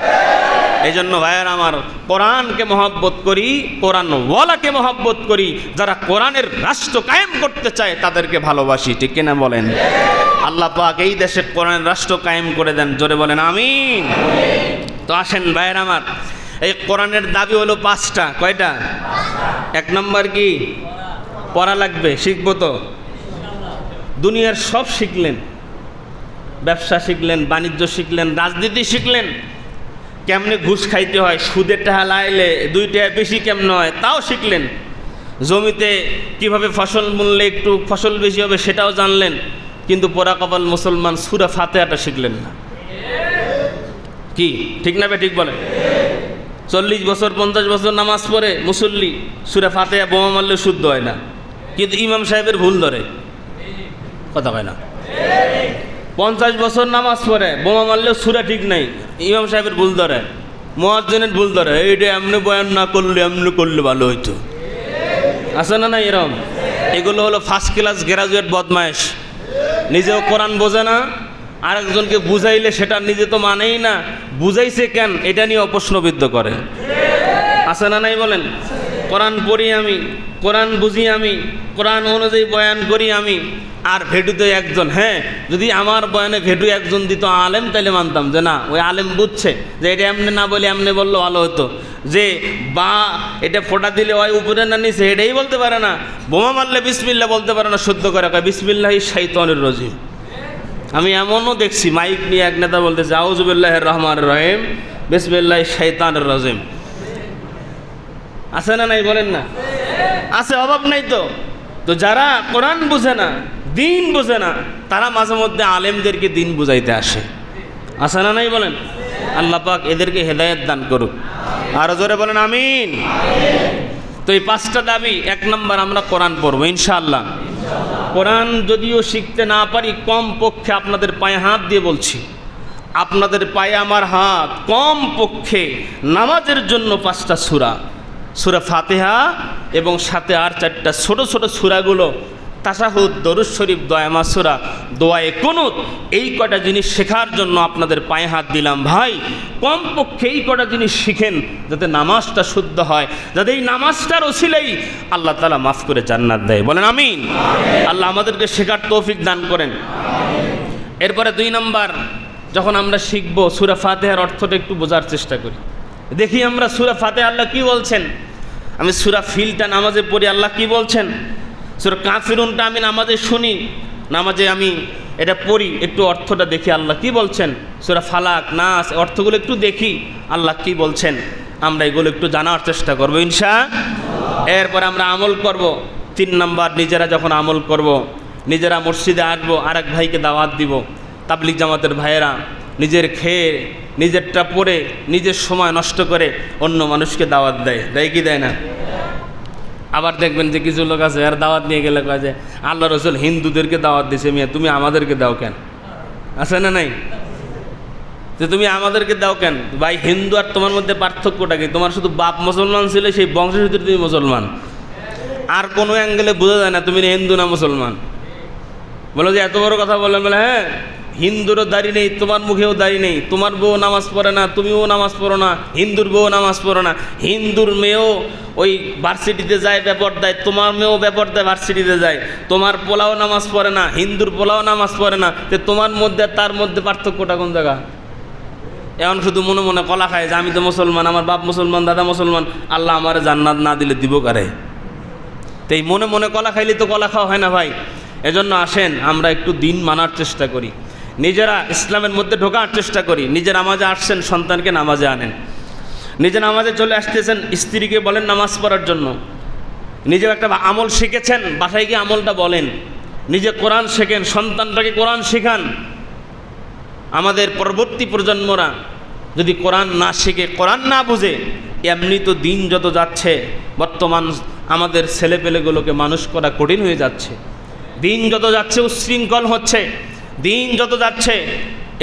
এই জন্য ভাইয়ের আমার, কোরআনকে মহব্বত করি, কোরআনওয়ালাকে মহব্বত করি, যারা কোরআনের রাষ্ট্র কায়েম করতে চায় তাদেরকে ভালোবাসি, ঠিক কিনা বলেন? আল্লাহ পাক এই দেশে কোরআনের রাষ্ট্র কায়েম করে দেন, জোরে বলেন আমিন। তো আসেন ভাইয়ের আমার, এই কোরআনের দাবি হলো 5টা। কয়টা? 1 নম্বর কি? পড়া লাগবে, শিখবো তো। দুনিয়ার সব শিখলেন, ব্যবসা শিখলেন, বাণিজ্য শিখলেন, রাজনীতি শিখলেন, কেমনে ঘুষ খাইতে হয়, সুদের টাকা লাইলে 2 টাকা বেশি কেমনে হয় তাও শিখলেন, জমিতে কিভাবে ফসল মূল্যে একটু ফসল বেশি হবে সেটাও জানলেন, কিন্তু পোড়া কপাল মুসলমান সূরা ফাতিহাটা শিখলেন না। কি ঠিক না? ঠিক বলেন। 40 বছর 50 বছর নামাজ পড়ে মুসল্লি, সূরা ফাতিহা বোমা মারলে শুদ্ধ হয় না, কিন্তু ইমাম সাহেবের ভুল ধরে। কথা হয় না? 50 বছর নামাজ পড়ে, বোমা মারলেও সূরা ঠিক নাই, ইমাম সাহেবের ভুল ধরে, মুয়াজ্জিনের ভুল ধরে, এইটা এমনি বয়ান না করলে এমনি করলে ভালো হইতো। আছে না? না এরকম? এগুলো হলো ফার্স্ট ক্লাস গ্রাজুয়েট বদমাইশ, নিজেও কোরআন বোঝে না, আরেকজনকে বুঝাইলে সেটা নিজে তো মানেই না, বুঝাইছে কেন এটা নিয়ে প্রশ্নবিদ্ধ করে। আছে না নাই বলেন? কোরআন পড়ি আমি, কোরআন বুঝি আমি, কোরআন অনুযায়ী বয়ান করি আমি, আর ভেটুতে একজন। হ্যাঁ, যদি আমার বয়ানে ভেটু একজন দিত আলেম, তাইলে মানতাম যে না, ওই আলেম বুঝছে যে এটা এমনি না বলে এমনি বললো ভালো হতো। যে বা এটা ফোঁটা দিলে ওই উপরে না নিচে এটাই বলতে পারে না, বোমা মারলে বিসমিল্লাহ বলতে পারে না, শুদ্ধ করে কয় বিসমিল্লাহি শাইতানির রাজিম। আমি এমনও দেখছি মাইক নিয়ে এক নেতা বলতেছে আউযু বিল্লাহির রহমানির রহিম বিসমিল্লাহি শাইতানির রাজিম। আছে না নাই বলেন না? আছে, অভাব নাই তো। তো যারা কোরআন বুঝে না, দিন বুঝে না, তারা মাঝে মধ্যে আলেমদেরকে দিন বুঝাইতে আসে। আছে না নাই বলেন? আল্লাহ পাক এদেরকে হেদায়েত দান করুক। আরো জোরে বলেন আমিন। তো এই 5টা দাবি, 1 নম্বর আমরা কোরআন পড়বো ইনশাআল্লাহ। কোরআন যদিও শিখতে না পারি, কম পক্ষে আপনাদের পায়ে হাত দিয়ে বলছি, আপনাদের পায়ে আমার হাত, কম পক্ষে নামাজের জন্য 5টা সূরা, সূরা ফাতিহা এবং সাথে আর 4টা ছোট ছোট সূরাগুলো, তাশাহুদ, দরুদ শরীফ, দোয়া মাসুরা, দোয়ায়ে কুনুত, এই কটা জিনিস শেখার জন্য আপনাদের পায়ে হাত দিলাম। ভাই, কমপক্ষে এই কটা জিনিস শিখেন, যাতে নামাজটা শুদ্ধ হয়, যাতে এই নামাজটার ওসিলেই আল্লাহ তাআলা মাফ করে জান্নাত দেয়। বলেন আমিন। আল্লাহ আমাদেরকে শেখার তৌফিক দান করেন। এরপরে 2 নম্বর, যখন আমরা শিখব, সূরা ফাতিহার অর্থটা একটু বোঝার চেষ্টা করি। দেখি আমরা সূরা ফাতিহা আল্লাহ কি বলছেন। আমি সূরা ফিলটা নামাজে পড়ি, আল্লাহ কি বলছেন। সূরা কাফিরুনটা আমি নামাজে শুনি, নামাজে আমি এটা পড়ি, একটু অর্থটা দেখি আল্লাহ কি বলছেন। সূরা ফালাক, নাস, অর্থগুলো একটু দেখি আল্লাহ কি বলছেন। আমরা এগুলো একটু জানার চেষ্টা করবো ইনশাআল্লাহ। এরপর আমরা আমল করব। 3 নম্বর, নিজেরা যখন আমল করব, নিজেরা মসজিদে আসবো, আরেক ভাইকে দাওয়াত দিব। তাবলিগ জামাতের ভাইয়েরা নিজের খেয়ে, নিজেরটা পড়ে, নিজের সময় নষ্ট করে অন্য মানুষকে দাওয়াত দেয়, দেয় কি দেয় না? আবার দেখবেন যে কিছু লোক আছে, আর দাওয়াত নিয়ে গেলে কয় যে আল্লাহ রসুল হিন্দুদেরকে দাওয়াত দিছে, মিয়া তুমি আমাদেরকে দাও কেন? আছে না নাই? যে তুমি আমাদেরকে দাও কেন? ভাই, হিন্দু আর তোমার মধ্যে পার্থক্যটা কি? তোমার শুধু বাপ মুসলমান ছিল, সেই বংশের ভিতরে তুমি মুসলমান, আর কোনো অ্যাঙ্গেলে বোঝা যায় না তুমি হিন্দু না মুসলমান। বলো যে এত বড় কথা বললেন, বলে হ্যাঁ, হিন্দুরও দাড়ি নেই, তোমার মুখেও দাড়ি নেই, তোমার বউ নামাজ পড়ে না, তুমিও নামাজ পড়ো না, হিন্দুর বউ নামাজ পড়ো না, হিন্দুর মেয়েও ওই ভার্সিটিতে যায়, ব্যাপার দেয়, তোমার মেয়েও ব্যাপার দেয়, ভার্সিটিতে যায়, তোমার পোলাও নামাজ পড়ে না, হিন্দুর পোলাও নামাজ পড়ে না, তো তোমার মধ্যে তার মধ্যে পার্থক্যটা কোন জায়গা? এখন শুধু মনে মনে কলা খায় যে আমি তো মুসলমান, আমার বাপ মুসলমান, দাদা মুসলমান, আল্লাহ আমার জান্নাত না দিলে দিব কারে? তো এই মনে মনে কলা খাইলে তো কলা খাওয়া হয় না ভাই। এজন্য আসেন আমরা একটু দিন মানার চেষ্টা করি, নিজেরা ইসলামের মধ্যে ঢোকার চেষ্টা করি। নিজে নামাজে আসছেন, সন্তানকে নামাজে আনেন। নিজে নামাজে চলে আসতেছেন, স্ত্রীকে বলেন নামাজ পড়ার জন্য। নিজেও একটা আমল শিখেছেন, বাসায় গিয়ে আমলটা বলেন। নিজে কোরআন শেখেন, সন্তানটাকে কোরআন শেখান। আমাদের পরবর্তী প্রজন্মরা যদি কোরআন না শিখে, কোরআন না বুঝে, এমনি তো দিন যত যাচ্ছে, বর্তমান আমাদের ছেলেপেলেগুলোকে মানুষ করা কঠিন হয়ে যাচ্ছে। দিন যত যাচ্ছে উচ্ছৃঙ্খল হচ্ছে, দিন যত যাচ্ছে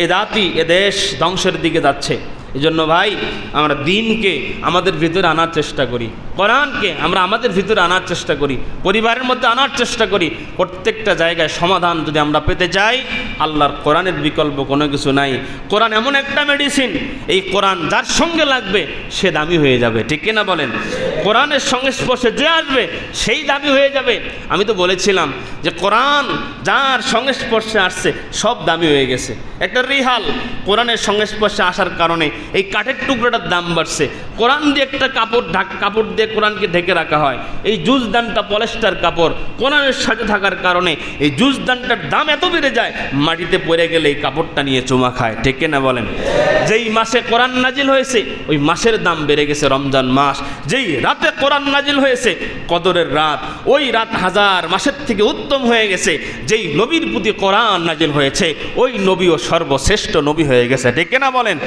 এ জাতি, এ দেশ ধ্বংসের দিকে যাচ্ছে। এই জন্য ভাই, আমরা দিনকে আমাদের ভিতরে আনার চেষ্টা করি, কোরআনকে আমরা আমাদের ভিতরে আনার চেষ্টা করি, পরিবারের মধ্যে আনার চেষ্টা করি। প্রত্যেকটা জায়গায় সমাধান যদি আমরা পেতে চাই, আল্লাহর কোরআনের বিকল্প কোনো কিছু নাই। কোরআন এমন একটা মেডিসিন, এই কোরআন যার সঙ্গে লাগবে সে দামি হয়ে যাবে, ঠিক কিনা বলেন? কোরআনের সংস্পর্শে যে আসবে সেই দামি হয়ে যাবে। আমি তো বলেছিলাম যে কোরআন যার সংস্পর্শে আসছে সব দামি হয়ে গেছে। একটা রিহাল কোরআনের সংস্পর্শে আসার কারণে এই কাঠের টুকরোটার দাম বাড়ছে। কোরআন দিয়ে একটা কাপড় দিয়ে কোরআনকে ঢেকে রাখা হয়। এই জুজদানটা পলেস্টার কাপড়, কোরআনের সাথে থাকার কারণে এই জুজদানটার দাম এত বেড়ে যায়, মাটিতে পড়ে গেলে এই কাপড়টা নিয়ে চুমা খায়, ঠিক কিনা বলেন? যেই মাসে কোরআন নাজিল হয়েছে ওই মাসের দাম বেড়ে গেছে, রমজান মাস। যেই রাতে কোরআন নাজিল হয়েছে, কদরের রাত, ওই রাত 1000 মাসের থেকে উত্তম হয়ে গেছে। যেই নবীর প্রতি কোরআন নাজিল হয়েছে ওই নবীও সর্বশ্রেষ্ঠ নবী হয়ে গেছে, ঠিক কিনা বলেন?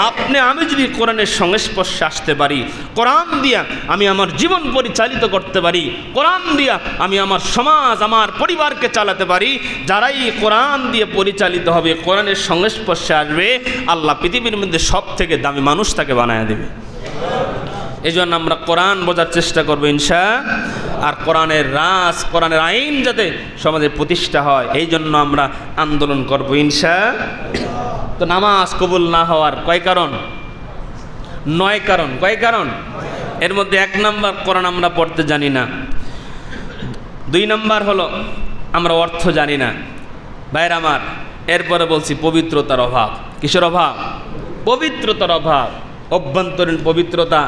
আপনি আমি যদি কোরআনের সংস্পর্শে আসতে পারি, কোরআন দিয়া আমি আমার জীবন পরিচালিত করতে পারি, কোরআন দিয়া আমি আমার সমাজ, আমার পরিবারকে চালাতে পারি, যারাই কোরআন দিয়ে পরিচালিত হবে, কোরআনের সংস্পর্শে আসবে, আল্লাহ পৃথিবীর মধ্যে সব থেকে দামি মানুষ তাকে বানায় দেবে। এই জন্য আমরা কোরআন বোঝার চেষ্টা করবো ইনশাআল্লাহ। আর কোরআনের রাজ, কোরআনের আইন যাতে সমাজে প্রতিষ্ঠা হয়, এই জন্য আমরা আন্দোলন করবো ইনশাআল্লাহ। তো নামাজ কবুল না হওয়ার কয় কারণ? 9 কারণ। কয় কারণ? এর মধ্যে 1 নাম্বার কোরআন আমরা পড়তে জানি না, 2 নাম্বার হলো আমরা অর্থ জানি না। ভাইয়ের আমার, এরপরে বলছি পবিত্রতার অভাব। কিসের অভাব? পবিত্রতার অভাব। অভ্যন্তরীণ পবিত্রতা,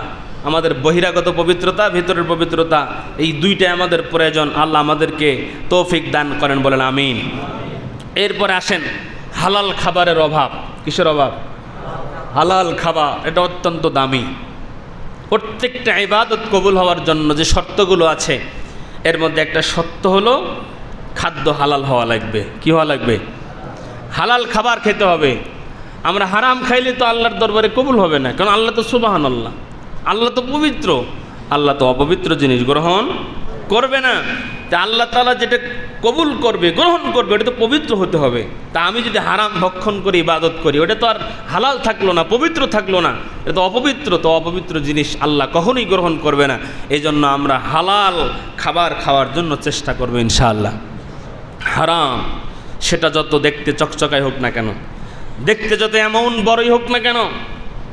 আমাদের বহিরাগত পবিত্রতা, ভিতরের পবিত্রতা, এই দুইটাই আমাদের প্রয়োজন। আল্লাহ আমাদেরকে তৌফিক দান করেন, বলেন আমিন। এরপরে আসেন হালাল খাবারের অভাব। কিসের অভাব? হালাল খাবার। এটা অত্যন্ত দামি। প্রত্যেকটা ইবাদত কবুল হওয়ার জন্য যে শর্তগুলো আছে, এর মধ্যে একটা শর্ত হলো খাদ্য হালাল হওয়া লাগবে। কি হওয়া লাগবে? হালাল খাবার খেতে হবে। আমরা হারাম খাইলে তো আল্লাহর দরবারে কবুল হবে না, কারণ আল্লাহ তো সুবহানাল্লাহ, আল্লাহ তো পবিত্র, আল্লাহ তো অপবিত্র জিনিস গ্রহণ করবে না। তা আল্লাহ তাআলা যেটা কবুল করবে, গ্রহণ করবে, ওটা তো পবিত্র হতে হবে। তা আমি যদি হারাম ভক্ষণ করে ইবাদত করি, ওটা তো আর হালাল থাকলো না, পবিত্র থাকলো না, এটা তো অপবিত্র। তো অপবিত্র জিনিস আল্লাহ কখনোই গ্রহণ করবে না। এই জন্য আমরা হালাল খাবার খাওয়ার জন্য চেষ্টা করবো ইনশাআল্লাহ। হারাম সেটা যত দেখতে চকচকাই হোক না কেন, দেখতে যত এমন বড়ই হোক না কেন,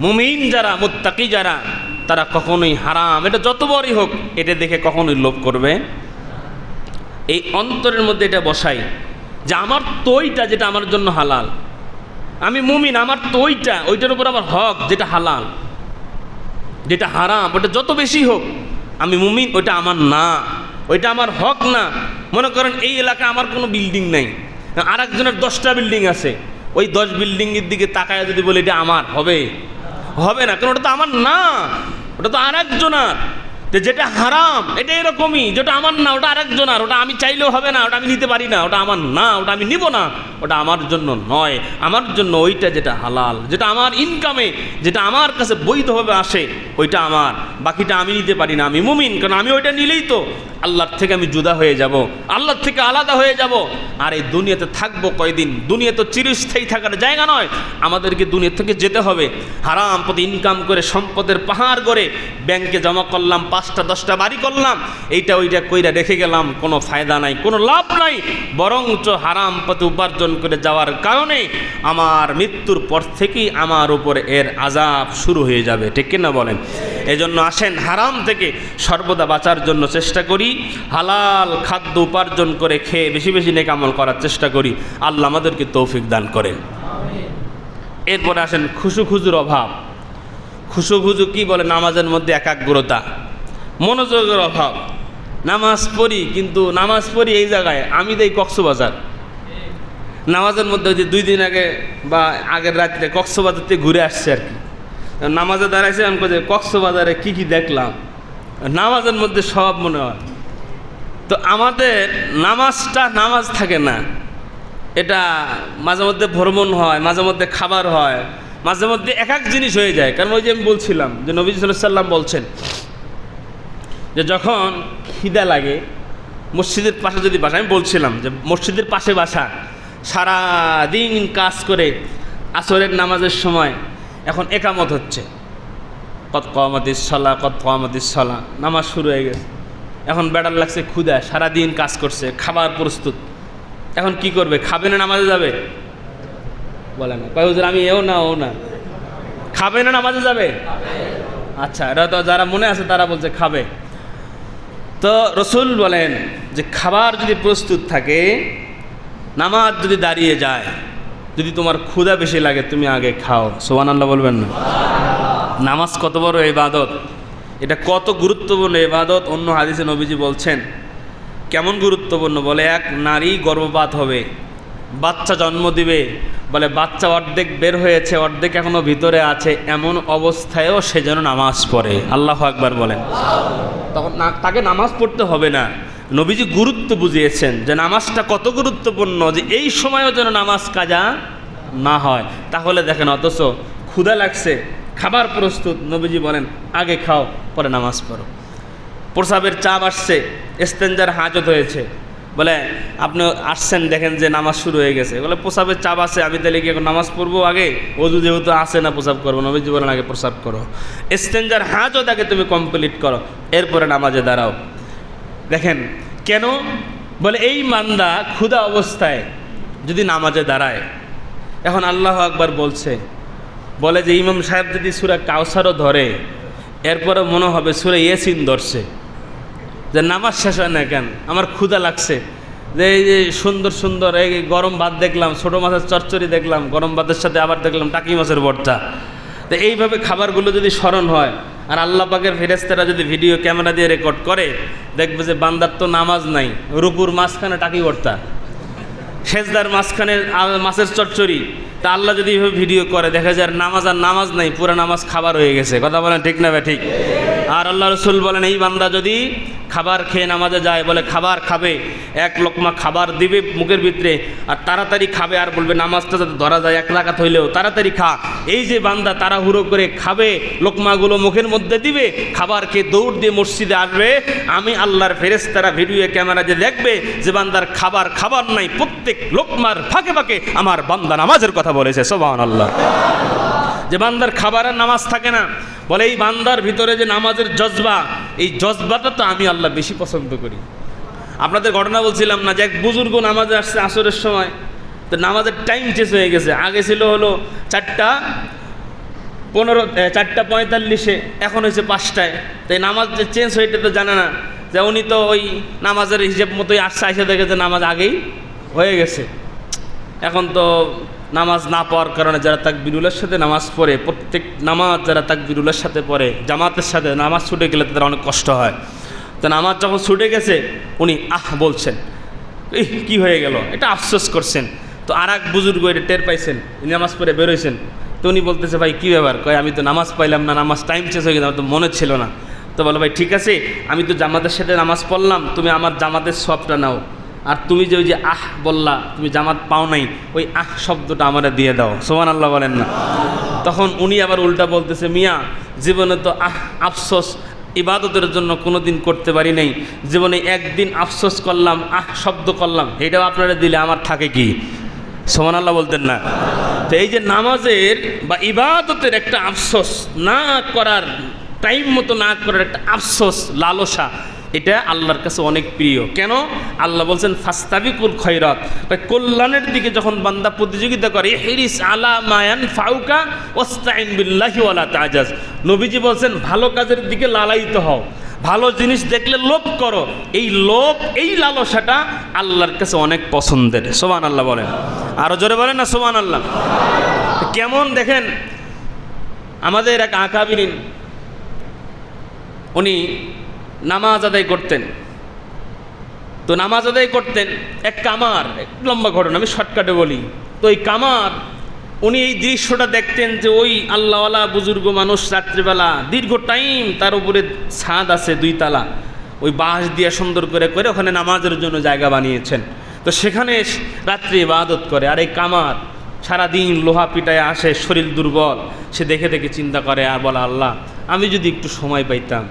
মুমিন যারা, মুত্তাকি যারা, তারা কখনোই হারাম এটা যত বড়ই হোক এটা দেখে কখনোই লোভ করবে। এই অন্তরের মধ্যে এটা বসাই যে আমার তৈটা যেটা আমার জন্য হালাল, আমি মুমিন, আমার তৈটা, ওইটার উপর আমার হক যেটা হালাল, যেটা হারাম ওটা যত বেশি হোক আমি মুমিন, ওইটা আমার না, ওইটা আমার হক না। মনে করেন এই এলাকায় আমার কোনো বিল্ডিং নেই, আর একজনের 10টা বিল্ডিং আছে, ওই 10 বিল্ডিংয়ের দিকে তাকায় যদি বলে এটা আমার, হবে? হবে না, কারণ ওটা তো আমার না, ওটা তো আর একজনের। যেটা হারাম এটা এরকমই, যেটা আমার না ওটা আরেকজনের, ওটা আমি চাইলেও হবে না, ওটা আমি নিতে পারি না, ওটা আমার না, ওটা আমি নিব না, ওটা আমার জন্য নয়। আমার জন্য ওইটা যেটা হালাল, যেটা আমার ইনকামে, যেটা আমার কাছে বৈধভাবে আসে, ওইটা আমার, বাকিটা আমি নিতে পারি না। আমি মুমিন, কারণ আমি ওইটা নিলেই তো আল্লাহর থেকে আমি জুদা হয়ে যাব, আল্লাহর থেকে আলাদা হয়ে যাব। আর এই দুনিয়াতে থাকবো কয়দিন? দুনিয়া তো চিরস্থায়ী থাকার জায়গা নয়, আমাদেরকে দুনিয়া থেকে যেতে হবে। হারাম পথে ইনকাম করে সম্পদের পাহাড় করে ব্যাংকে জমা করলাম, 5টা 10টা বাড়ি করলাম, এইটা ওইটা কইরা রেখে গেলাম, কোনো ফায়দা নাই, কোনো লাভ নাই। বরঞ্চ হারাম পথে উপার্জন করে যাওয়ার কারণে আমার মৃত্যুর পর থেকেই আমার উপরে এর আযাব শুরু হয়ে যাবে। ঠিক কিনা বলেন? এজন্য আসেন হারাম থেকে সর্বদা বাঁচার জন্য চেষ্টা করি, হালাল খাদ্য উপার্জন করে খেয়ে বেশি বেশি নেক আমল করার চেষ্টা করি। আল্লাহ আমাদেরকে তৌফিক দান করেন। এরপরে আসেন খুশুখুজুর অভাব। খুশুখুজু কি বলে? নামাজের মধ্যে একাগ্রতা, মনোযোগের অভাব। নামাজ পড়ি, কিন্তু নামাজ পড়ি এই জায়গায়, আমি দেই কক্সবাজার। নামাজের মধ্যে ওই যে 2 দিন আগে বা আগের রাত্রে কক্সবাজার থেকে ঘুরে আসছে আর কি, নামাজে দাঁড়াইছে, আমি যে কক্সবাজারে কী কী দেখলাম, নামাজের মধ্যে সব মনে হয়। তো আমাদের নামাজটা নামাজ থাকে না, এটা মাঝে মধ্যে ভ্রমণ হয়, মাঝে মধ্যে খাবার হয়, মাঝে মধ্যে এক এক জিনিস হয়ে যায়। কারণ ওই যে আমি বলছিলাম যে নবী সাল্লাল্লাহু আলাইহি ওয়াসাল্লাম বলছেন যে যখন খিদা লাগে, মসজিদের পাশে যদি বাসা, আমি বলছিলাম যে মসজিদের পাশে বাসা, সারা দিন কাজ করে আসরের নামাজের সময় এখন একামত হচ্ছে, কত কামাতিস সালাহ, কত কামাতিস সালাহ, নামাজ শুরু হয়ে গেছে। এখন বেড়ার লাগছে ক্ষুধা, সারাদিন কাজ করছে, খাবার প্রস্তুত, এখন কি করবে? খাবে না নামাজে যাবে? বলে না, কয় হুজুর আমি এও না ও না। খাবে না নামাজে যাবে? আচ্ছা, এটা তো যারা মনে আছে তারা বলছে খাবে। তো রসুল বলেন যে খাবার যদি প্রস্তুত থাকে, নামাজ যদি দাঁড়িয়ে যায়, যদি তোমার ক্ষুধা বেশি লাগে তুমি আগে খাও। সুবহানাল্লাহ বলবেন না? নামাজ কত বড় ইবাদত, এটা কত গুরুত্বপূর্ণ ইবাদত। অন্য হাদিসে নবীজি বলছেন কেমন গুরুত্বপূর্ণ, বলে এক নারী গর্ভপাত হবে, বাচ্চা জন্ম দিবে, বলে বাচ্চা অর্ধেক বের হয়েছে, অর্ধেক এখনো ভিতরে আছে, এমন অবস্থায়ও সে যেন নামাজ পড়ে। আল্লাহু আকবার বলেন। তখন তাকে নামাজ পড়তে হবে না, নবীজি গুরুত্ব বুঝিয়েছেন যে নামাজটা কত গুরুত্বপূর্ণ, যে এই সময়ও যেন নামাজ কাজা না হয়। তাহলে দেখেন, অথচ ক্ষুধা লাগছে, খাবার প্রস্তুত, নবীজি বলেন আগে খাও পরে নামাজ পড়ো। প্রসাবের চাপ আসছে, ইস্তেঞ্জার হাজত হয়েছে, বলে আপনি আসছেন দেখেন যে নামাজ শুরু হয়ে গেছে, বলে প্রসাবের চাপ আছে, আমি তাহলে কি এখন নামাজ পড়বো আগে? ওযু যেহেতু আসে না প্রসাব করবো, নবীজি বলেন আগে প্রসাব করো, ইস্তেঞ্জার হাজত আগে তুমি কমপ্লিট করো, এরপরে নামাজে দাঁড়াও। দেখেন কেন? বলে এই মান্দা ক্ষুধা অবস্থায় যদি নামাজে দাঁড়ায়, এখন আল্লাহু আকবার বলছে, বলে যে ইমাম সাহেব যদি সূরা কাউসারও ধরে, এরপরে মনে হবে সূরা ইয়াসিন ধরছে, যে নামাজ শেষ হয় না কেন, আমার ক্ষুধা লাগছে, যে এই যে সুন্দর সুন্দর এই গরম ভাত দেখলাম, ছোটো মাছের চচ্চড়ি দেখলাম, গরম ভাতের সাথে আবার দেখলাম টাকি মাছের ভর্তা। তো এইভাবে খাবারগুলো যদি স্মরণ হয়, আর আল্লাহ পাকের ফেরেশতারা যদি ভিডিও ক্যামেরা দিয়ে রেকর্ড করে, দেখবে যে বান্দার তো নামাজ নাই, রুকুর মাঝখানে টাকি ভর্তা, সেজদার মাঝখানে মাছের চচ্চড়ি। তা আল্লাহ যদি এইভাবে ভিডিও করে, দেখা যায় আর নামাজ নাই, পুরো নামাজ খাবার হয়ে গেছে। কথা বলেন ঠিক না ঠিক? আর আল্লাহ রসুল বলেন, এই বান্দা যদি খাবার খেয়ে নামাজে যায়, বলে খাবার খাবে, এক লোকমা খাবার দিবে মুখের ভিতরে, আর তাড়াতাড়ি খাবে, আর বলবে নামাজটা যাতে ধরা যায়, এক রাকাত হইলেও তাড়াতাড়ি খা। এই যে বান্দা তাড়াহুড়ো করে খাবে, লোকমাগুলো মুখের মধ্যে দিবে, খাবার খেয়ে দৌড় দিয়ে মসজিদে আসবে, আমি আল্লাহর ফেরেশতারা ভিডিও ক্যামেরা যে দেখবে যে বান্দার খাবার নাই, প্রত্যেক লোকমার ফাঁকে ফাঁকে আমার বান্দা নামাজের কথা বলেছে। সুবহানাল্লাহ। যে বান্দার খাবার আর নামাজ থাকে না, বলে এই বান্দার ভিতরে যে নামাজের জজবা, এই জজবাটা তো আমি আল্লাহ বেশি পছন্দ করি। আপনাদের ঘটনা বলছিলাম না, যে এক বুজুর্গ নামাজে আসছে আসরের সময়, তো নামাজের টাইম চেঞ্জ হয়ে গেছে। আগে ছিল হলো 4:45, এখন হয়েছে 5টায়। তাই নামাজ যে চেঞ্জ হয়েছে তো জানে না, যে উনি তো ওই নামাজের হিসেব মতোই আসছে, এসে দেখে যে নামাজ আগেই হয়ে গেছে। এখন তো নামাজ না পড়ার কারণে যারা তাকবীরুলের সাথে নামাজ পড়ে, প্রত্যেক নামাজ যারা তাকবীরুলের সাথে পড়ে, জামাতের সাথে নামাজ ছুটে গেলে তাদের অনেক কষ্ট হয়। তো নামাজ যখন ছুটে গেছে, উনি বলছেন, এই কী হয়ে গেল, এটা আফসোস করছেন। তো আর এক বুজুর্গ এটা টের পাইছেন, উনি নামাজ পড়ে বেরোইছেন। তো উনি বলতেছে, ভাই কী ব্যাপার? কয় আমি তো নামাজ পাইলাম না, নামাজ টাইম চেঞ্জ হয়ে গেছে, আমার তো মনে ছিল না। তো বলো, ভাই ঠিক আছে, আমি তো জামাতের সাথে নামাজ পড়লাম, তুমি আমার জামাতের সবটা নাও, আর তুমি যে ওই যে বললা তুমি জামাত পাও নাই, ওই শব্দটা আমারে দিয়ে দাও। সুবহানাল্লাহ বলেন না? তখন উনি আবার উল্টা বলতেছে, মিয়া জীবনে তো আফসোস ইবাদতের জন্য কোনো দিন করতে পারি নাই, জীবনে একদিন আফসোস করলাম, শব্দ করলাম, এটাও আপনারা দিলে আমার থাকে কি? সুবহানাল্লাহ বলতেন না? তো এই যে নামাজের বা ইবাদতের একটা আফসোস না করার, টাইম মতো না করার একটা আফসোস, লালসা, এটা আল্লাহর কাছে অনেক প্রিয়। কেন? আল্লাহ বলছেন ফাস্তাবিকুল খয়রাত, কল্যাণের দিকে যখন বান্দা প্রতিযোগিতা করে, হিরিস আলা মায়ান ফাউকা ওয়াস্তাইন বিল্লাহি ওয়ালা তাজাজ। নবীজি বলছেন ভালো কাজের দিকে লালায়িত হও, ভালো জিনিস দেখলে লোভ করো। এই লোভ, এই লালসাটা আল্লাহর কাছে অনেক পছন্দের। সুবহানাল্লাহ বলেন, আরো জোরে বলেন না সুবহানাল্লাহ। কেমন দেখেন, আমাদের এক আকাবিরিন, উনি নামাজ আদায় করতেন। তো নামাজ আদায় করতেন এক কামার, লম্বা ঘটনা, আমি শর্টকাটে বলি। তো ওই কামার, উনি এই দৃশ্যটা দেখতেন যে ওই আল্লাহওয়ালা বুজুর্গ মানুষ রাত্রিবেলা দীর্ঘ টাইম, তার উপরে ছাদ আছে 2 তালা, ওই বাঁশ দিয়ে সুন্দর করে করে ওখানে নামাজের জন্য জায়গা বানিয়েছেন। তো সেখানে রাত্রি ইবাদত করে। আর এই কামার সারাদিন লোহা পিটায় আসে, শরীর দুর্বল। সে দেখে দেখে চিন্তা করে আর বলে, আল্লাহ আমি যদি একটু সময় পাইতাম,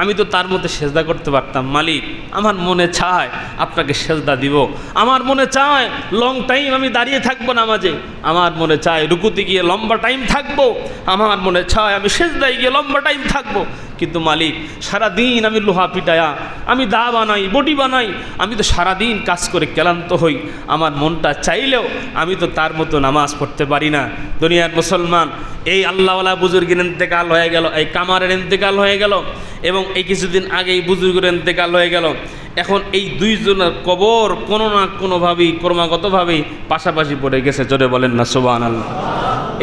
আমি তো তার মধ্যে সেজদা করতে পারতাম। মালিক, আমার মনে চায় আপনাকে সেজদা দিব, আমার মনে চায় লং টাইম আমি দাঁড়িয়ে থাকবো নামাজে, আমার মনে চায় রুকুতে গিয়ে লম্বা টাইম থাকবো, আমার মনে চায় আমি সেজদায় গিয়ে লম্বা টাইম থাকবো। কিন্তু মালিক, সারাদিন আমি লোহা পিটায়া, আমি দা বানাই, বডি বানাই, আমি তো সারাদিন কাজ করে ক্লান্ত হই, আমার মনটা চাইলেও আমি তো তার মতো নামাজ পড়তে পারি না। দুনিয়ার মুসলমান, এই আল্লাহওয়ালা বুজুর্গের ইন্তেকাল হয়ে গেল, এই কামারের ইন্তেকাল হয়ে গেল, এবং এই কিছুদিন আগে এই বুজুর্গের ইন্তেকাল হয়ে গেল। এখন এই দুইজনের কবর কোনো না কোনোভাবেই ক্রমাগতভাবেই পাশাপাশি পড়ে গেছে। জোরে বলেন না সুবহানাল্লাহ।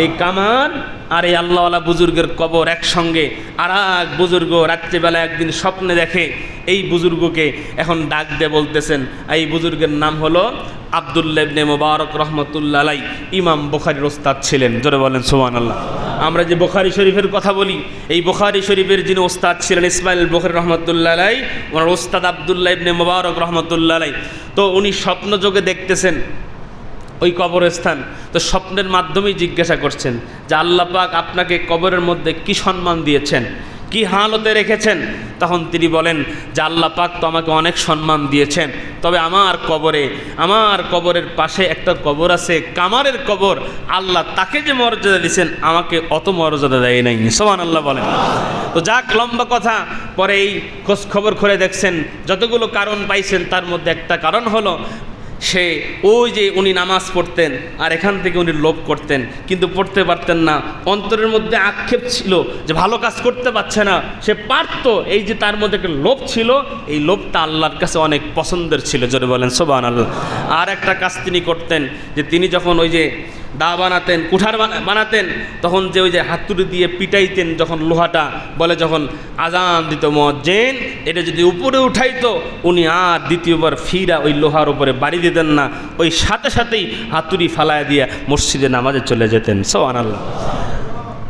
এই কামার আর এই আল্লাহওয়ালা বুজুর্গের কবর একসঙ্গে। আর এক বুজুর্গ রাত্রিবেলা একদিন স্বপ্নে দেখে এই বুজুর্গকে এখন ডাক দিয়ে বলতেছেন, এই বুজুর্গের নাম হলো আব্দুল্লাহ ইবনে মুবারক রাহমাতুল্লাহ আলাইহি, ইমাম বুখারীর ওস্তাদ ছিলেন। জোরে বলেন সুবহানাল্লাহ। আমরা যে বুখারী শরীফের কথা বলি, এই বুখারী শরীফের যিনি ওস্তাদ ছিলেন ইসমাইল বুখারী রাহমাতুল্লাহ আলাইহি, ওনার ওস্তাদ আব্দুল্লাহ ইবনে মুবারক রাহমাতুল্লাহ আলাইহি। তো উনি স্বপ্নযোগে দেখতেছেন ওই কবরস্থান। তো স্বপ্নের মাধ্যমেই জিজ্ঞাসা করছেন যে আল্লাহ পাক আপনাকে কবরের মধ্যে কি সম্মান দিয়েছেন, কি হালতে রেখেছেন। তখন তিনি বলেন যে আল্লাহ পাক তো আমাকে অনেক সম্মান দিয়েছেন, তবে আমার কবরের পাশে একটা কবর আছে, কামারের কবর, আল্লাহ তাকে যে মর্যাদা দিয়েছেন আমাকে অত মর্যাদা দেয় নাই। সুবহানাল্লাহ বলেন। তো যাক, লম্বা কথা। পরে এই খোঁজ খবর করে দেখছেন, যতগুলো কারণ পাইছেন তার মধ্যে একটা কারণ হলো সে ওই যে উনি নামাজ পড়তেন আর এখান থেকে উনি লোভ করতেন, কিন্তু পড়তে পারতেন না। অন্তরের মধ্যে আক্ষেপ ছিল যে ভালো কাজ করতে পারছে না, সে পারতো। এই যে তার মধ্যে একটা লোভ ছিল, এই লোভটা আল্লাহর কাছে অনেক পছন্দের ছিল, জোরে বলেন সুবহানাল্লাহ। আর একটা কাজ তিনি করতেন, যে তিনি যখন ওই যে দা বানাতেন, কুঠার বানাতেন, তখন যে ওই যে হাতুড়ি দিয়ে পিটাইতেন যখন লোহাটা, বলে যখন আজান দিত মুয়াজ্জিন, এটা যদি উপরে উঠাইতো উনি আর দ্বিতীয়বার ফিরা ওই লোহার উপরে বাড়ি দিতেন না, ওই সাথে সাথেই হাতুড়ি ফালায় দিয়ে মসজিদে নামাজে চলে যেতেন। সুবহানাল্লাহ।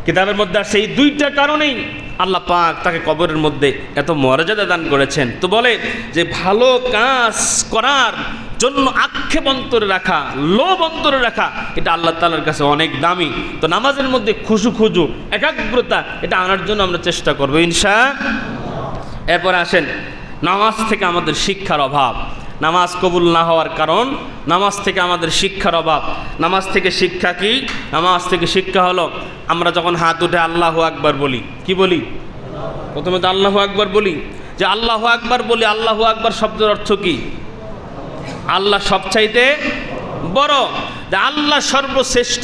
কিতাবের মধ্যে আর সেই দুইটা কারণেই আল্লাহ পাক তাকে কবরের মধ্যে এত মর্যাদা দান করেছেন। তো বলে যে ভালো কাজ করার জন্য আক্ষেপ অন্তরে রাখা, লোভ অন্তরে রাখা, এটা আল্লাহ তাআলার কাছে অনেক দামি। তো নামাজের মধ্যে খুশু একাগ্রতা, এটা আনার জন্য আমরা চেষ্টা করবো ইনশাআল্লাহ। এরপর আসেন নামাজ থেকে আমাদের শিক্ষার অভাব। নামাজ কবুল না হওয়ার কারণ, নামাজ থেকে আমাদের শিক্ষার অভাব। নামাজ থেকে শিক্ষা কি? নামাজ থেকে শিক্ষা হলো আমরা যখন হাত উঠে আল্লাহু আকবার বলি, কি বলি? প্রথমে তো আল্লাহু আকবার বলি, যে আল্লাহু আকবার বলি। আল্লাহু আকবার শব্দের অর্থ কি? আল্লাহ সবচাইতে বড়, যে আল্লাহ সর্বশ্রেষ্ঠ,